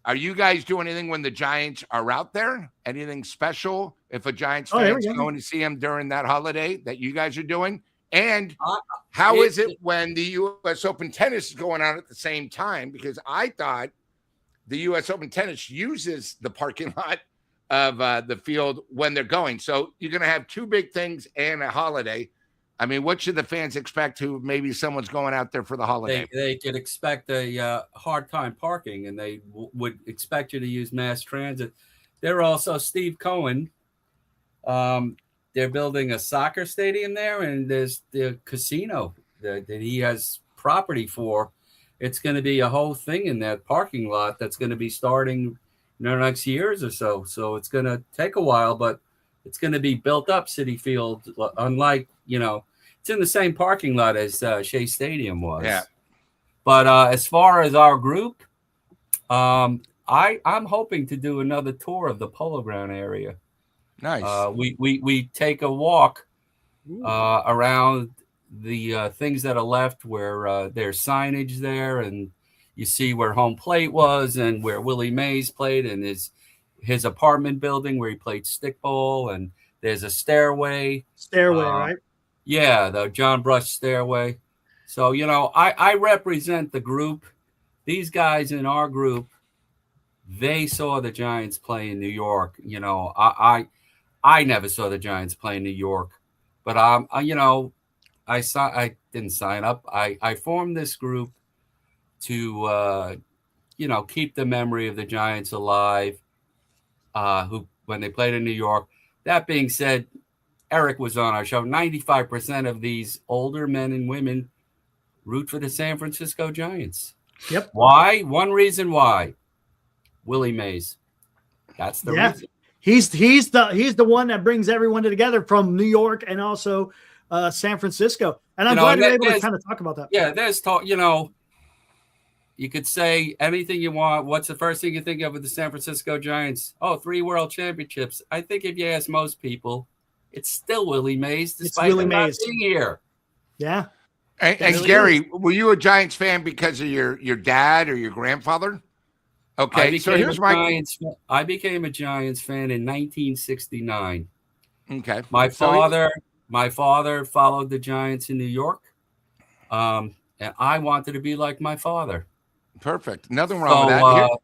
Are you guys doing anything when the Giants are out there? Anything special if a Giants fan is going to see them during that holiday that you guys are doing? And how is it when the U.S. Open tennis is going on at the same time? Because I thought the U.S. Open tennis uses the parking lot of the field when they're going. So you're going to have 2 big things and a holiday. I mean, what should the fans expect who maybe someone's going out there for the holiday? They could expect a hard time parking, and they would expect you to use mass transit. They're also Steve Cohen. They're building a soccer stadium there, and there's the casino that he has property for. It's going to be a whole thing in that parking lot that's going to be starting in the next years or so. So it's going to take a while, but it's going to be built up, Citi Field, unlike, it's in the same parking lot as Shea Stadium was. Yeah. But as far as our group, I'm hoping to do another tour of the Polo Ground area. Nice. We take a walk around the things that are left where there's signage there, and you see where home plate was and where Willie Mays played, and his apartment building where he played stickball, and there's a stairway. Right? Yeah, the John Brush stairway. So, I represent the group. These guys in our group, they saw the Giants play in New York. I never saw the Giants play in New York, but I didn't sign up. I formed this group to keep the memory of the Giants alive, who when they played in New York. That being said, Eric was on our show. 95% of these older men and women root for the San Francisco Giants. Yep. Why? One reason why. Willie Mays. That's the reason. He's the one that brings everyone together from New York and also San Francisco. And I'm glad you're able to kind of talk about that. Yeah, there's talk, you could say anything you want. What's the first thing you think of with the San Francisco Giants? Oh, 3 world championships. I think if you ask most people, it's still Willie Mays, despite him not being here. Yeah. And Gary, were you a Giants fan because of your dad or your grandfather? Okay, so here's I became a Giants fan in 1969. Okay. My father followed the Giants in New York, and I wanted to be like my father. Perfect. Nothing wrong with that.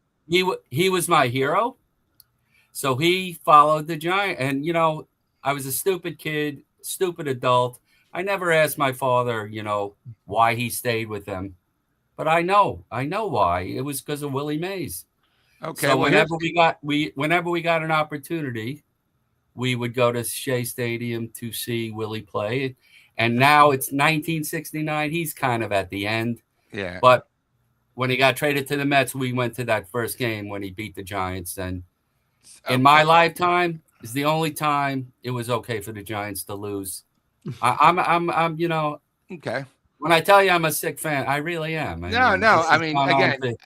He was my hero, so he followed the Giants. And I was a stupid kid, stupid adult. I never asked my father, why he stayed with them. But I know why. It was because of Willie Mays. Okay. So whenever we got an opportunity, we would go to Shea Stadium to see Willie play. And now it's 1969. He's kind of at the end. Yeah. But when he got traded to the Mets, we went to that first game when he beat the Giants. And in my lifetime, is the only time it was okay for the Giants to lose. I'm okay. When I tell you I'm a sick fan, I really am. I mean, again,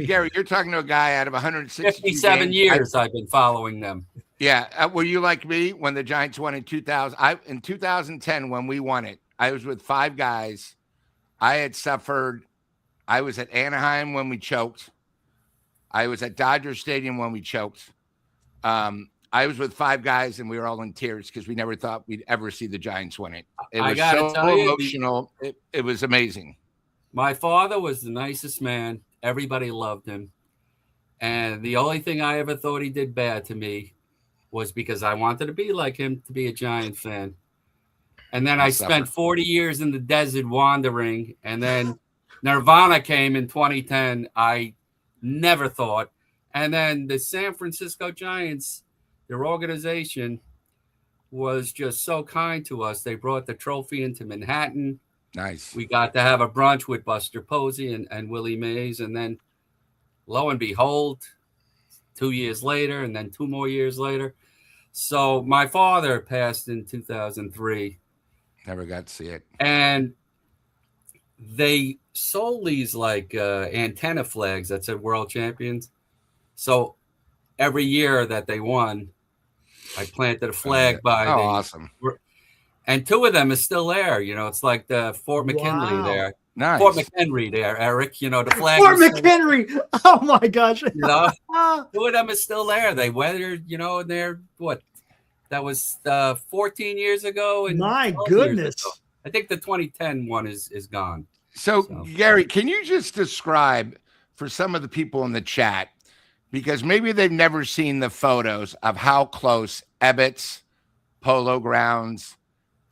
Gary, you're talking to a guy out of 57 years I've been following them. Yeah. Were you like me when the Giants won in 2000? In 2010, when we won it, I was with 5 guys. I had suffered. I was at Anaheim when we choked. I was at Dodger Stadium when we choked. I was with 5 guys, and we were all in tears because we never thought we'd ever see the Giants win it. It was so emotional. It was amazing. My father was the nicest man. Everybody loved him. And the only thing I ever thought he did bad to me was because I wanted to be like him, to be a Giant fan. And then I spent 40 years in the desert wandering, and then Nirvana came in 2010. I never thought. And then the San Francisco Giants, their organization, was just so kind to us. They brought the trophy into Manhattan. Nice. We got to have a brunch with Buster Posey and Willie Mays. And then, lo and behold, 2 years later, and then 2 more years later. So my father passed in 2003. Never got to see it. And they sold these antenna flags that said World Champions. So every year that they won, I planted a flag awesome. And 2 of them is still there. It's like the Fort McKinley there. Nice. Fort McHenry there, Eric. The flag. Fort McHenry. Oh my gosh. 2 of them is still there. They weathered, and they're what? That was 14 years ago. And my goodness. I think the 2010 one is gone. So, Gary, can you just describe for some of the people in the chat, because maybe they've never seen the photos of how close Ebbets, Polo Grounds,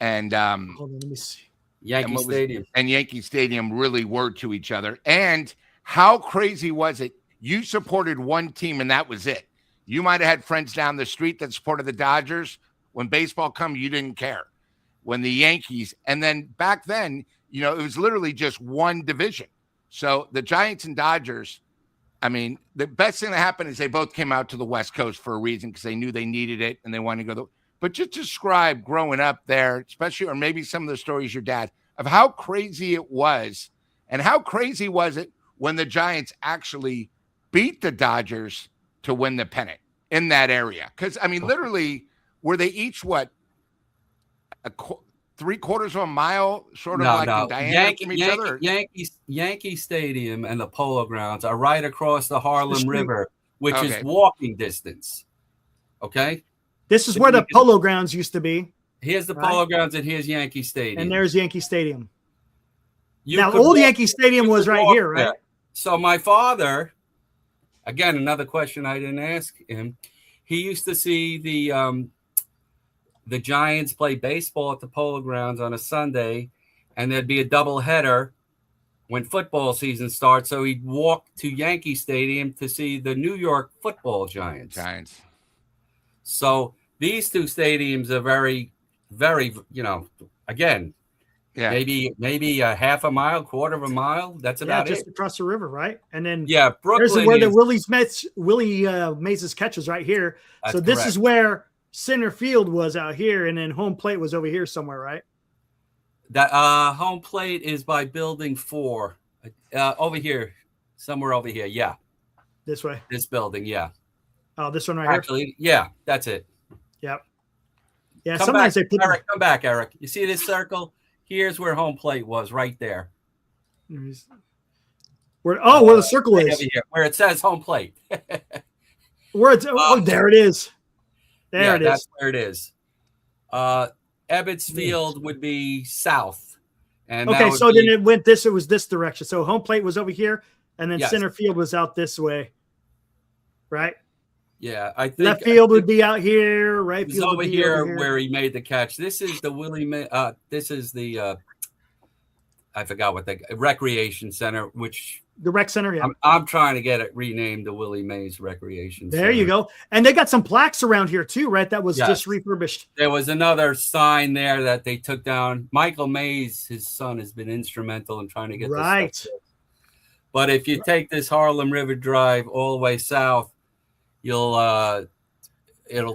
and hold on, let me see. Yankee Stadium really were to each other. And how crazy was it? You supported one team and that was it. You might have had friends down the street that supported the Dodgers. When baseball come, you didn't care. When the Yankees, and then back then, it was literally just one division. So the Giants and Dodgers, I mean, the best thing that happened is they both came out to the West Coast for a reason because they knew they needed it and they wanted to go. But just describe growing up there, especially, or maybe some of the stories your dad, of how crazy it was, and how crazy was it when the Giants actually beat the Dodgers to win the pennant in that area? Because, I mean, literally, were they each, what, 3/4 of a mile short of in diameter from each other? Yankee Stadium and the Polo Grounds are right across the Harlem River, which is walking distance. Okay? This is where the Polo Grounds used to be. Here's the Polo Grounds, and here's Yankee Stadium. And there's Yankee Stadium. Now, old Yankee Stadium was right here, right? There. So my father, again, another question I didn't ask him. He used to see the Giants play baseball at the Polo Grounds on a Sunday, and there'd be a doubleheader when football season starts. So he'd walk to Yankee Stadium to see the New York Football Giants. So these two stadiums are very, very, again, maybe a half a mile, quarter of a mile. That's about just it. across the river, right? And then Brooklyn there's where the Willie Mays catches right here. That's so this correct. is where center field was out here, and then home plate was over here somewhere, right? That home plate is by building 4, over here, somewhere over here. Yeah, this way. This building, yeah. Oh, this one right Actually, yeah, that's it. Yep. Yeah. Come Sometimes back, they put Eric. Come back, Eric. You see this circle? Here's where home plate was, right there. Where the circle right is, over here, where it says home plate. where it's there it is. There it is. That's where it is. Ebbets Field would be south. And okay, so then it went this. It was this direction. So home plate was over here, and then center field was out this way, right? Yeah, I think left field would be out here. Right field over would be here, over here where he made the catch. This is the this is the I forgot what the recreation center, which the rec center. Yeah, I'm trying to get it renamed the Willie Mays Recreation Center. There you go. And they got some plaques around here too, right? That was just refurbished. There was another sign there that they took down. Michael Mays, his son, has been instrumental in trying to get this stuff. But if you take this Harlem River Drive all the way south, it'll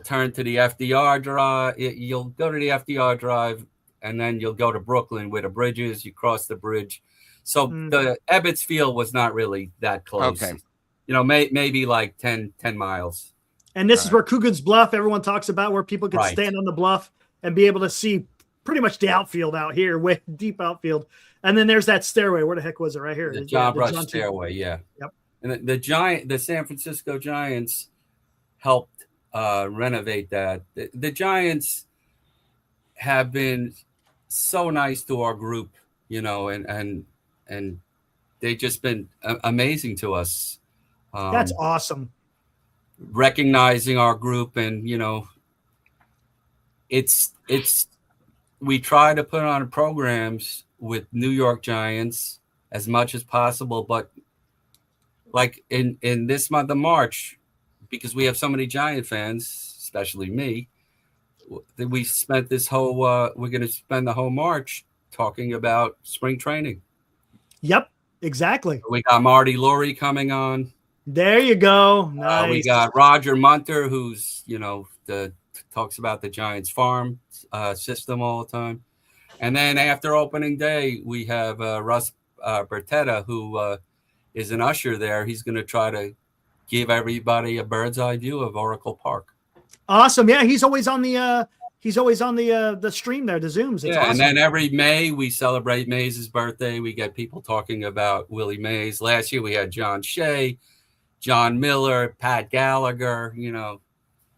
turn to the FDR Drive. You'll go to the FDR Drive, and then you'll go to Brooklyn where the bridge is. You cross the bridge. So the Ebbets Field was not really that close. Okay. Maybe like 10 miles. And this is where Coogan's Bluff, everyone talks about, where people can stand on the bluff and be able to see pretty much the outfield out here, way deep outfield. And then there's that stairway. Where the heck was it? Right here. The John Brush stairway, Yep. And the San Francisco Giants helped renovate that. The Giants have been so nice to our group, and they've just been amazing to us. That's awesome. Recognizing our group, and we try to put on programs with New York Giants as much as possible, but like in this month of March, because we have so many Giant fans, especially me, we spent this whole we're going to spend the whole March talking about spring training. Yep, exactly. We got Marty Laurie coming on. There you go. Nice. We got Roger Munter, who's talks about the Giants farm system all the time. And then after opening day, we have Russ Bertetta, who is an usher there. He's going to try to give everybody a bird's eye view of Oracle Park. Awesome. Yeah, he's always on the stream there, the Zooms. It's awesome. And then every May we celebrate Mays' birthday. We get people talking about Willie Mays. Last year we had John Shea, John Miller, Pat Gallagher.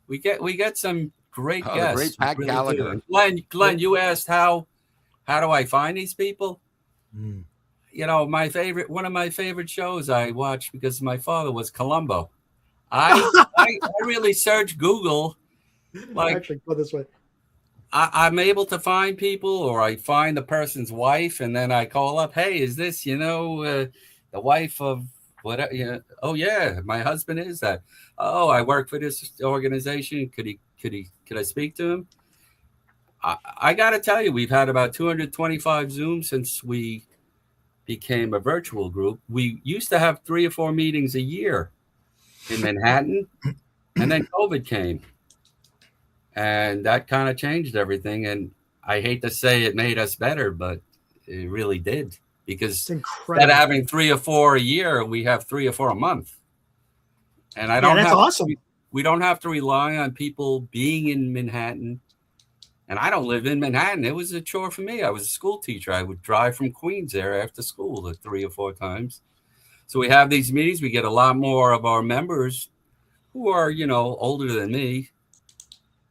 We get some great guests. The great Pat Gallagher. Glenn, you asked how do I find these people? One of my favorite shows I watched because my father was Columbo. I really search Google. Like, actually, go this way. I'm able to find people, or I find the person's wife, and then I call up. Hey, is this the wife of whatever? Oh yeah, my husband is that. Oh, I work for this organization. Could I speak to him? I got to tell you, we've had about 225 Zooms since we became a virtual group. We used to have 3 or 4 meetings a year in Manhattan, and then COVID came, and that kind of changed everything. And I hate to say it made us better, but it really did, because instead of having 3 or 4 a year, we have 3 or 4 a month. And that's awesome. We don't have to rely on people being in Manhattan. And I don't live in Manhattan. It was a chore for me. I was a school teacher. I would drive from Queens there after school 3 or 4 times. So we have these meetings. We get a lot more of our members who are, older than me.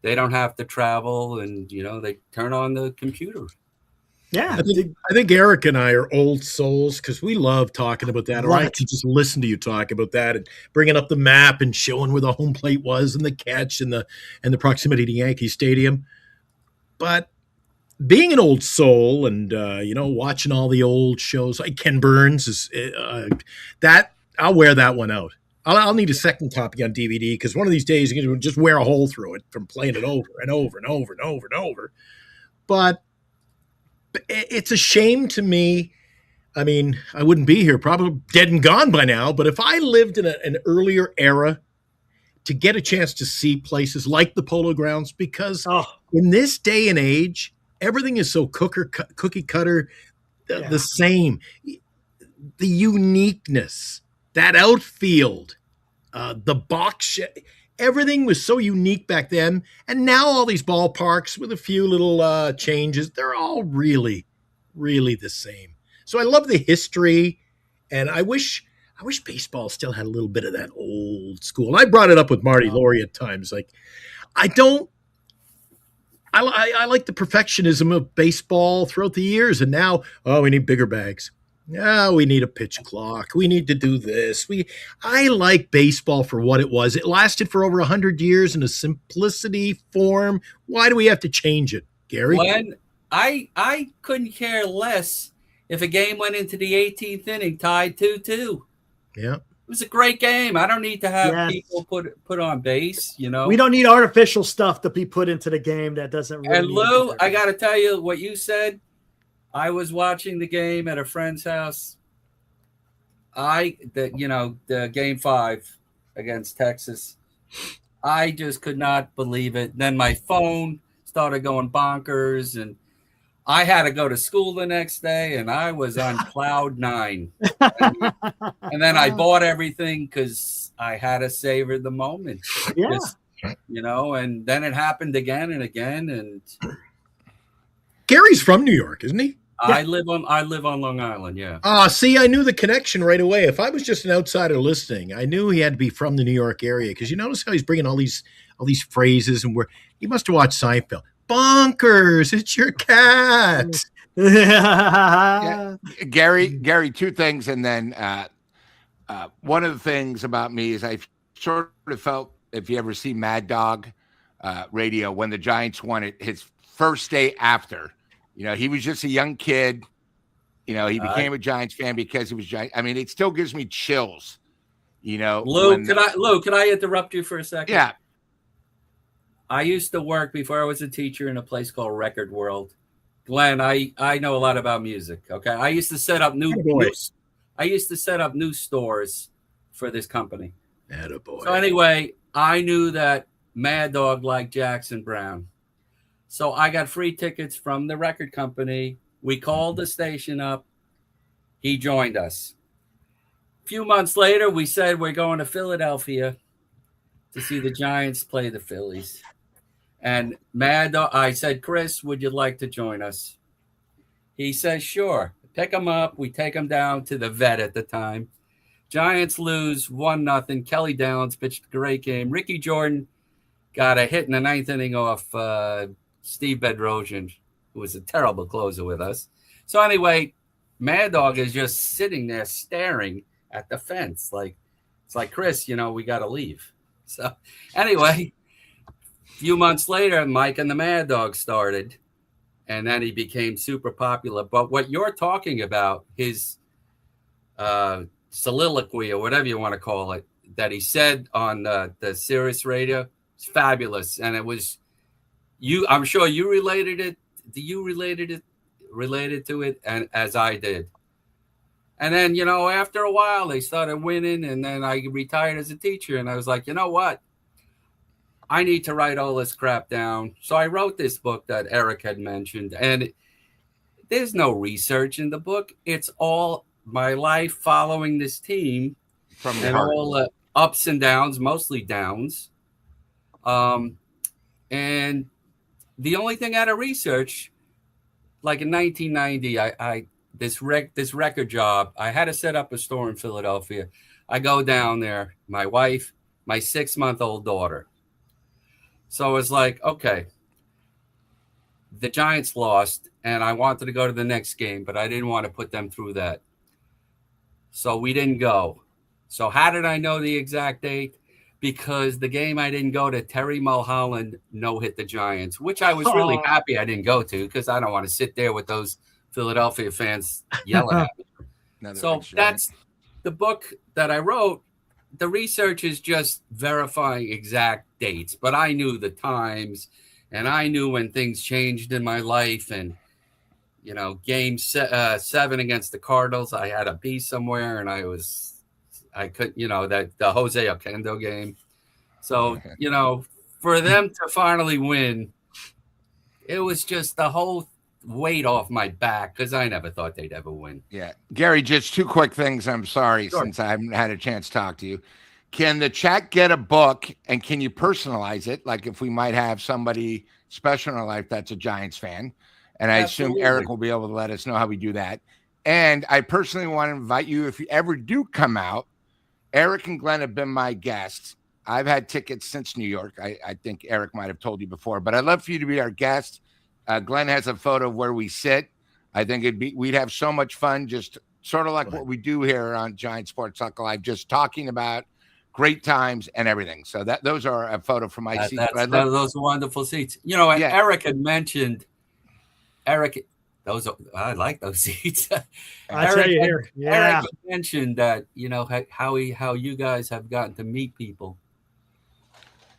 They don't have to travel, and, they turn on the computer. Yeah. I think Eric and I are old souls because we love talking about that. Or I can just listen to you talk about that and bringing up the map and showing where the home plate was and the catch and the proximity to Yankee Stadium. But being an old soul and watching all the old shows like Ken Burns is that I'll wear that one out. I'll need a second copy on DVD because one of these days you're going to just wear a hole through it from playing it over and over and over and over and over. But it's a shame to me. I mean, I wouldn't be here, probably dead and gone by now. But if I lived in an earlier era to get a chance to see places like the Polo Grounds, because in this day and age, everything is so cookie cutter, the same. The uniqueness, that outfield, the box, everything was so unique back then. And now all these ballparks with a few little changes, they're all really, really the same. So I love the history, and I wish baseball still had a little bit of that old school. And I brought it up with Marty Laurie at times. Like, I like the perfectionism of baseball throughout the years, and now, we need bigger bags. Yeah, we need a pitch clock. We need to do this. I like baseball for what it was. It lasted for over 100 years in a simplicity form. Why do we have to change it, Gary? When I couldn't care less if a game went into the 18th inning tied 2-2. Yeah. It was a great game. I don't need to have people put on base, you know. We don't need artificial stuff to be put into the game that doesn't really. And Lou, I got to tell you what you said. I was watching the game at a friend's house. The game 5 against Texas. I just could not believe it. Then my phone started going bonkers, and I had to go to school the next day, and I was on cloud 9. And then I bought everything because I had to savor the moment. Yeah. And then it happened again and again. And Gary's from New York, isn't he? I live on Long Island, yeah. See, I knew the connection right away. If I was just an outsider listening, I knew he had to be from the New York area because you notice how he's bringing all these phrases, and he must have watched Seinfeld. Bonkers, it's your cat. Gary, two things, and then one of the things about me is I sort of felt, if you ever see Mad Dog radio, when the Giants won it, his first day after, he was just a young kid. He became a Giants fan because he was Giant. I mean, it still gives me chills. Lou, could I interrupt you for a second? Yeah. I used to work before I was a teacher in a place called Record World. Glenn, I know a lot about music. Okay, I used to set up new stores for this company. Attaboy. So anyway, I knew that Mad Dog liked Jackson Brown, so I got free tickets from the record company. We called the station up. He joined us. A few months later, we said we're going to Philadelphia to see the Giants play the Phillies. And I said, Chris, would you like to join us? He says, sure. Pick him up. We take him down to the vet at the time. Giants lose 1-0. Kelly Downs pitched a great game. Ricky Jordan got a hit in the 9th inning off Steve Bedrosian, who was a terrible closer with us. So anyway, Mad Dog is just sitting there staring at the fence. It's like, Chris, we got to leave. So anyway, a few months later, Mike and the Mad Dog started, and then he became super popular. But what you're talking about, his soliloquy or whatever you want to call it, that he said on the Sirius radio, is fabulous. And it was you. I'm sure you related it. You related to it, and as I did. And then, after a while, they started winning, and then I retired as a teacher, and I was like, you know what? I need to write all this crap down. So I wrote this book that Eric had mentioned, and there's no research in the book. It's all my life following this team from and all the ups and downs, mostly downs. And the only thing out of research, like in 1990, this record job, I had to set up a store in Philadelphia. I go down there, my wife, my 6-month-old daughter. So it's like, okay, the Giants lost, and I wanted to go to the next game, but I didn't want to put them through that. So we didn't go. So how did I know the exact date? because the game I didn't go to, Terry Mulholland no-hit the Giants, which I was really happy I didn't go to because I don't want to sit there with those Philadelphia fans yelling at me. So that's the book that I wrote. The research is just verifying exact dates, but I knew the times and I knew when things changed in my life. And, you know, game 7 against the Cardinals, I had to be somewhere and I couldn't, you know, that the Jose Oquendo game. So, you know, for them to finally win, it was just the whole weight off my back because I never thought they'd ever win. Yeah. Gary, just 2 quick things. I'm sorry, Sure. since I haven't had a chance to talk to you. Can the chat get a book and can you personalize it? Like if we might have somebody special in our life that's a Giants fan. And I Absolutely. assume Eric will be able to let us know how we do that. And I personally want to invite you, if you ever do come out, Eric and Glenn have been my guests. I've had tickets since New York. I think Eric might have told you before, but I'd love for you to be our guest. Glenn has a photo of where we sit. I think we'd have so much fun, just sort of like what we do here on Giant Sports Talk Live, just talking about great times and everything. So those are a photo from my seat. Those are wonderful seats. You know, and Yeah. Eric had mentioned, I like those seats. I tell you here, Eric mentioned that, you know, how you guys have gotten to meet people.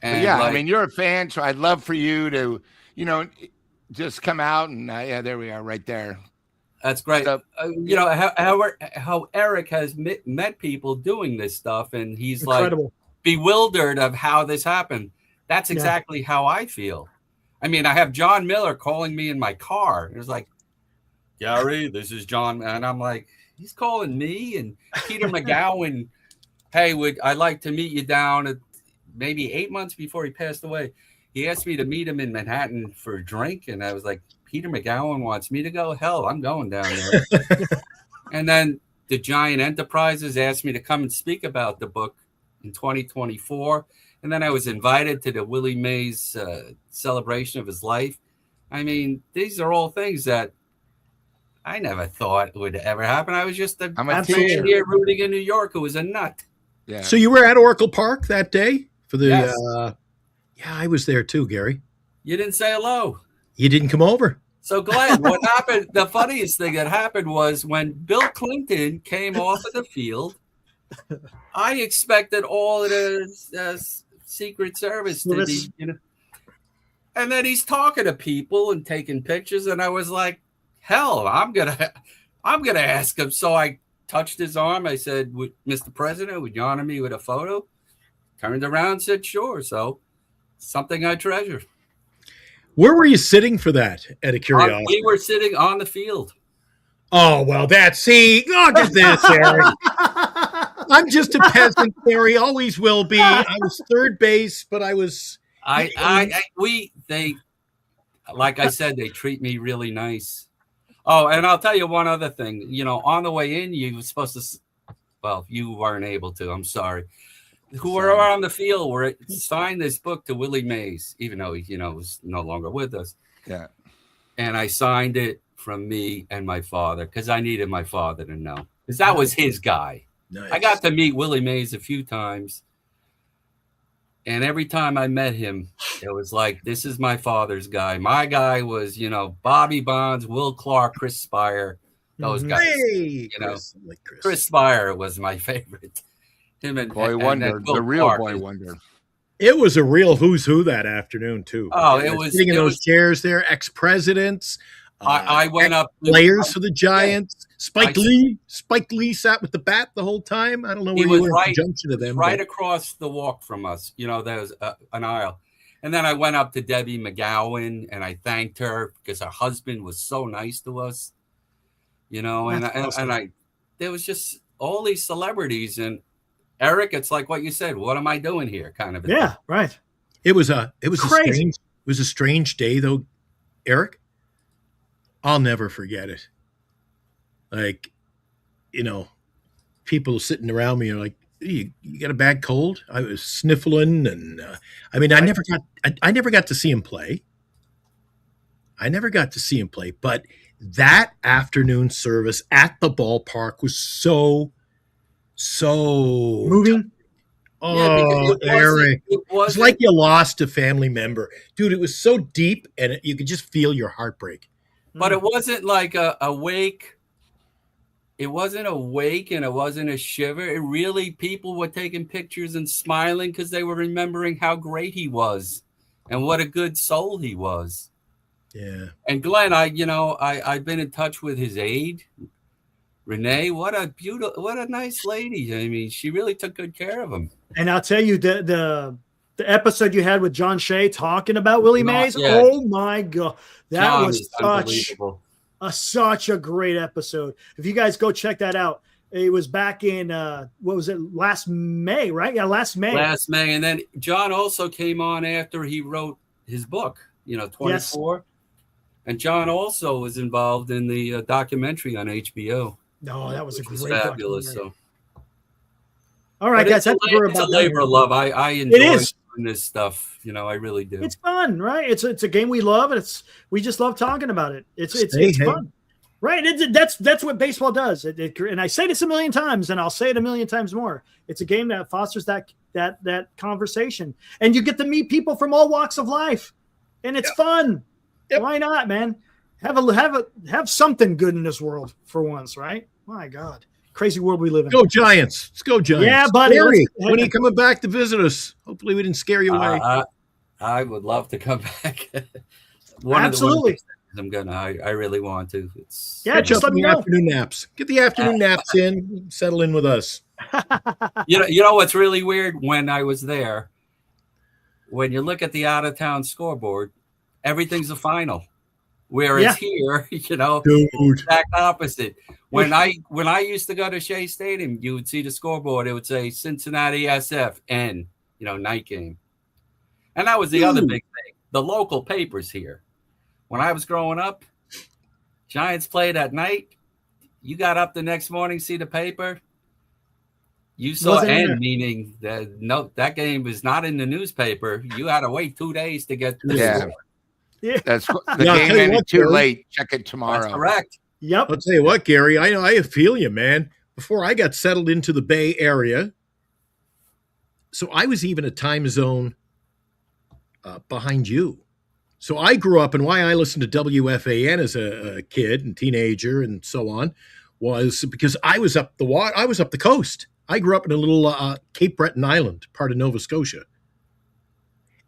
And yeah, I mean, you're a fan, so I'd love for you to, you know, just come out and yeah, there we are, right there. That's great. So, you know how Eric has met people doing this stuff, and he's incredible. like bewildered of how this happened. That's exactly how I feel. I mean, I have John Miller calling me in my car. It was like, Gary, this is John, and I'm like, he's calling me. And Peter McGowan, hey, I'd like to meet you down at maybe 8 months before he passed away. He asked me to meet him in Manhattan for a drink, and I was like, Peter McGowan wants me to go? Hell, I'm going down there. And then the Giant Enterprises asked me to come and speak about the book in 2024. And then I was invited to the Willie Mays celebration of his life. I mean, these are all things that I never thought would ever happen. I was just a fan here rooting in New York who was a nut. Yeah. So you were at Oracle Park that day for the Yes. Yeah, I was there too, Gary. You didn't say hello. You didn't come over. So, Glenn, what happened? The funniest thing that happened was when Bill Clinton came off of the field, I expected all of the Secret Service to be, you know, and then he's talking to people and taking pictures, and I was like, hell, I'm gonna ask him. So I touched his arm. I said, Mr. President, would you honor me with a photo? Turned around, said, sure. So something I treasure. Where were you sitting for that, out of curiosity? We were sitting on the field. Oh, well, look at this, Eric. I'm just a peasant, Gary, always will be. I was third base, but I was... They, like I said, they treat me really nice. Oh, and I'll tell you one other thing. You know, on the way in, you were supposed to, well, you weren't able to. I'm sorry. Who were on the field were signed this book to Willie Mays, even though he, you know, was no longer with us. Yeah. And I signed it from me and my father because I needed my father to know because that was his guy. Nice. I got to meet Willie Mays a few times. And every time I met him, it was like, this is my father's guy. My guy was, you know, Bobby Bonds, Will Clark, Chris Spire, those guys. Hey, you know, Chris Spire was my favorite. Him and Boy and Wonder, Will the real Clark Boy is- Wonder. It was a real who's who that afternoon, too. Oh, it was sitting in it those was- chairs there, ex-presidents. I went up to- players for the Giants. Spike I- Lee. Spike Lee sat with the bat the whole time. I don't know He where was you were right- in conjunction to them. right but- across the walk from us. You know, there's an aisle. And then I went up to Debbie McGowan and I thanked her because her husband was so nice to us. You know, and I there was just all these celebrities and Eric, it's like what you said, what am I doing here? Kind of a Yeah, thing. right. It was a Crazy. strange day though, Eric. I'll never forget it. Like, you know, people sitting around me are like, you got a bad cold? I was sniffling, and I mean, I never got to see him play. But that afternoon service at the ballpark was so Moving. Oh, because Eric. it It's wasn't, like you lost a family member. Dude, it was so deep, and you could just feel your heartbreak. but it wasn't like a wake. It wasn't a wake and it wasn't a shiver. It really, people were taking pictures and smiling because they were remembering how great he was and what a good soul he was. Yeah. And Glenn, I've been in touch with his aide, Renee. What a nice lady. I mean, she really took good care of him. And I'll tell you the episode you had with John Shea talking about Willie Mays. Yeah. Oh my God, that John was is unbelievable. such a great episode. If you guys go check that out, it was back in what was it, last May, right? Yeah, last May. And then John also came on after he wrote his book, 24. Yes. And John also was involved in the documentary on HBO. No, that was a great fabulous. So, all right, guys, it's a labor of love. I enjoy doing this stuff. I really do. It's fun, right? It's a game we love, and we just love talking about it. It's fun, right? That's what baseball does. And I say this a million times, and I'll say it a million times more. It's a game that fosters that conversation, and you get to meet people from all walks of life, and it's fun. Yep. Why not, man? Have something good in this world for once, right? My God, crazy world we live in. Go Giants! Let's go Giants! Yeah, buddy. Gary, when are you coming back to visit us? Hopefully, we didn't scare you away. I would love to come back. Absolutely. I really want to. Catch up on the afternoon naps. Get the afternoon naps in. Settle in with us. You know what's really weird? When I was there, when you look at the out of town scoreboard, everything's a final. Whereas here, Dude. exact opposite. When I used to go to Shea Stadium, you would see the scoreboard. It would say Cincinnati SF N, night game. And that was the other big thing. The local papers here. When I was growing up, Giants played at night. You got up the next morning, see the paper. You saw N, meaning that game was not in the newspaper. You had to wait 2 days to get to the Yeah. That's the game ended too late. Check it tomorrow. That's correct. Yep. I'll tell you what, Gary, I feel you, man. Before I got settled into the Bay Area, so I was even a time zone behind you. So I grew up, and why I listened to WFAN as a kid and teenager and so on was because I was up the coast. I grew up in a little Cape Breton island, part of Nova Scotia.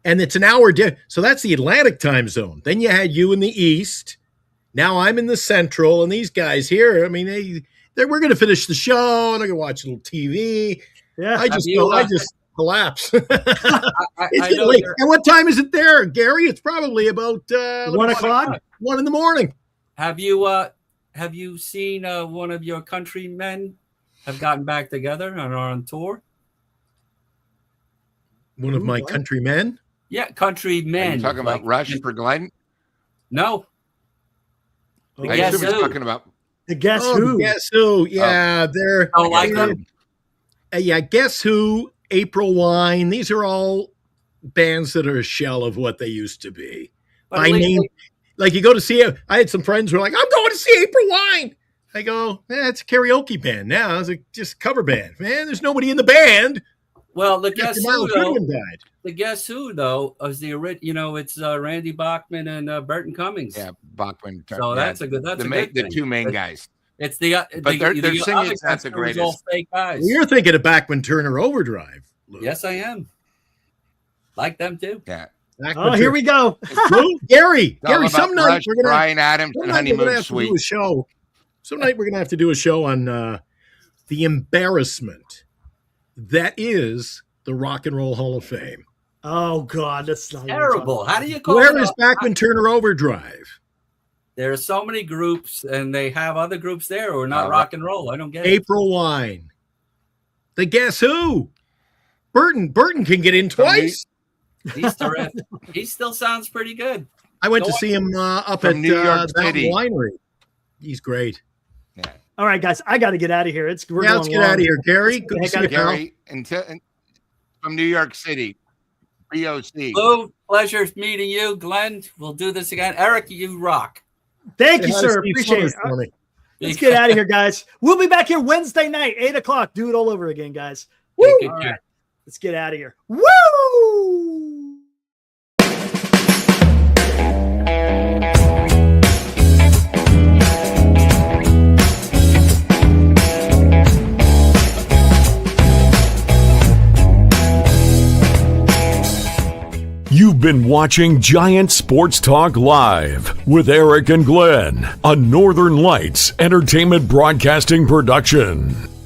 And it's an hour so that's the Atlantic time zone. Then you had you in the East. Now I'm in the Central, and these guys here, I mean, we're going to finish the show, and I'm going to watch a little TV. Yeah, I just collapse. It's late. And what time is it there, Gary? It's probably about 1 o'clock, 1 in the morning. Have you seen one of your countrymen have gotten back together and are on tour? One of my countrymen? Yeah, countrymen. Are you talking about Rush for Glenn? No. I assume he's talking about the Guess Who. The Guess Who. Yeah, they're. Don't like them. Yeah, Guess Who, April Wine. These are all bands that are a shell of what they used to be. By name, like you go to see. I had some friends who were like, "I'm going to see April Wine." I go, it's a karaoke band now. It's just a cover band. Man, there's nobody in the band. Well, the Guess Who, though, died. The Guess Who, though, is the original. It's Randy Bachman and Burton Cummings. Yeah, Bachman. So that's a good. That's a good thing. The two main guys. It's the but their singing is not the greatest. All fake guys. Well, you're thinking of Bachman Turner Overdrive, Lou. Yes, I am. Like them too. Yeah. Oh, here we go. Gary, some night we're gonna Brian Adams and Honeymoon Suite. Some night we're gonna have to do a show on the embarrassment that is the Rock and Roll Hall of Fame. Oh God, that's not terrible. How do you call Where is Bachman Turner Overdrive? There are so many groups, and they have other groups there who are not rock and roll. I don't get it. April Wine. The Guess Who? Burton can get in twice. He's terrific. He still sounds pretty good. I went to see him up at New York City Winery. He's great. Yeah. All right, guys, I got to get out of here. Let's get out of here, Gary. Good to see you, Gary. From New York City, BOC. Lou, pleasure meeting you, Glenn. We'll do this again. Eric, you rock. Thank you, sir. Appreciate it. Let's get out of here, guys. We'll be back here Wednesday night, 8 o'clock. Do it all over again, guys. Woo! Let's get out of here. Woo! You've been watching Giant Sports Talk Live with Eric and Glenn, a Northern Lights Entertainment Broadcasting production.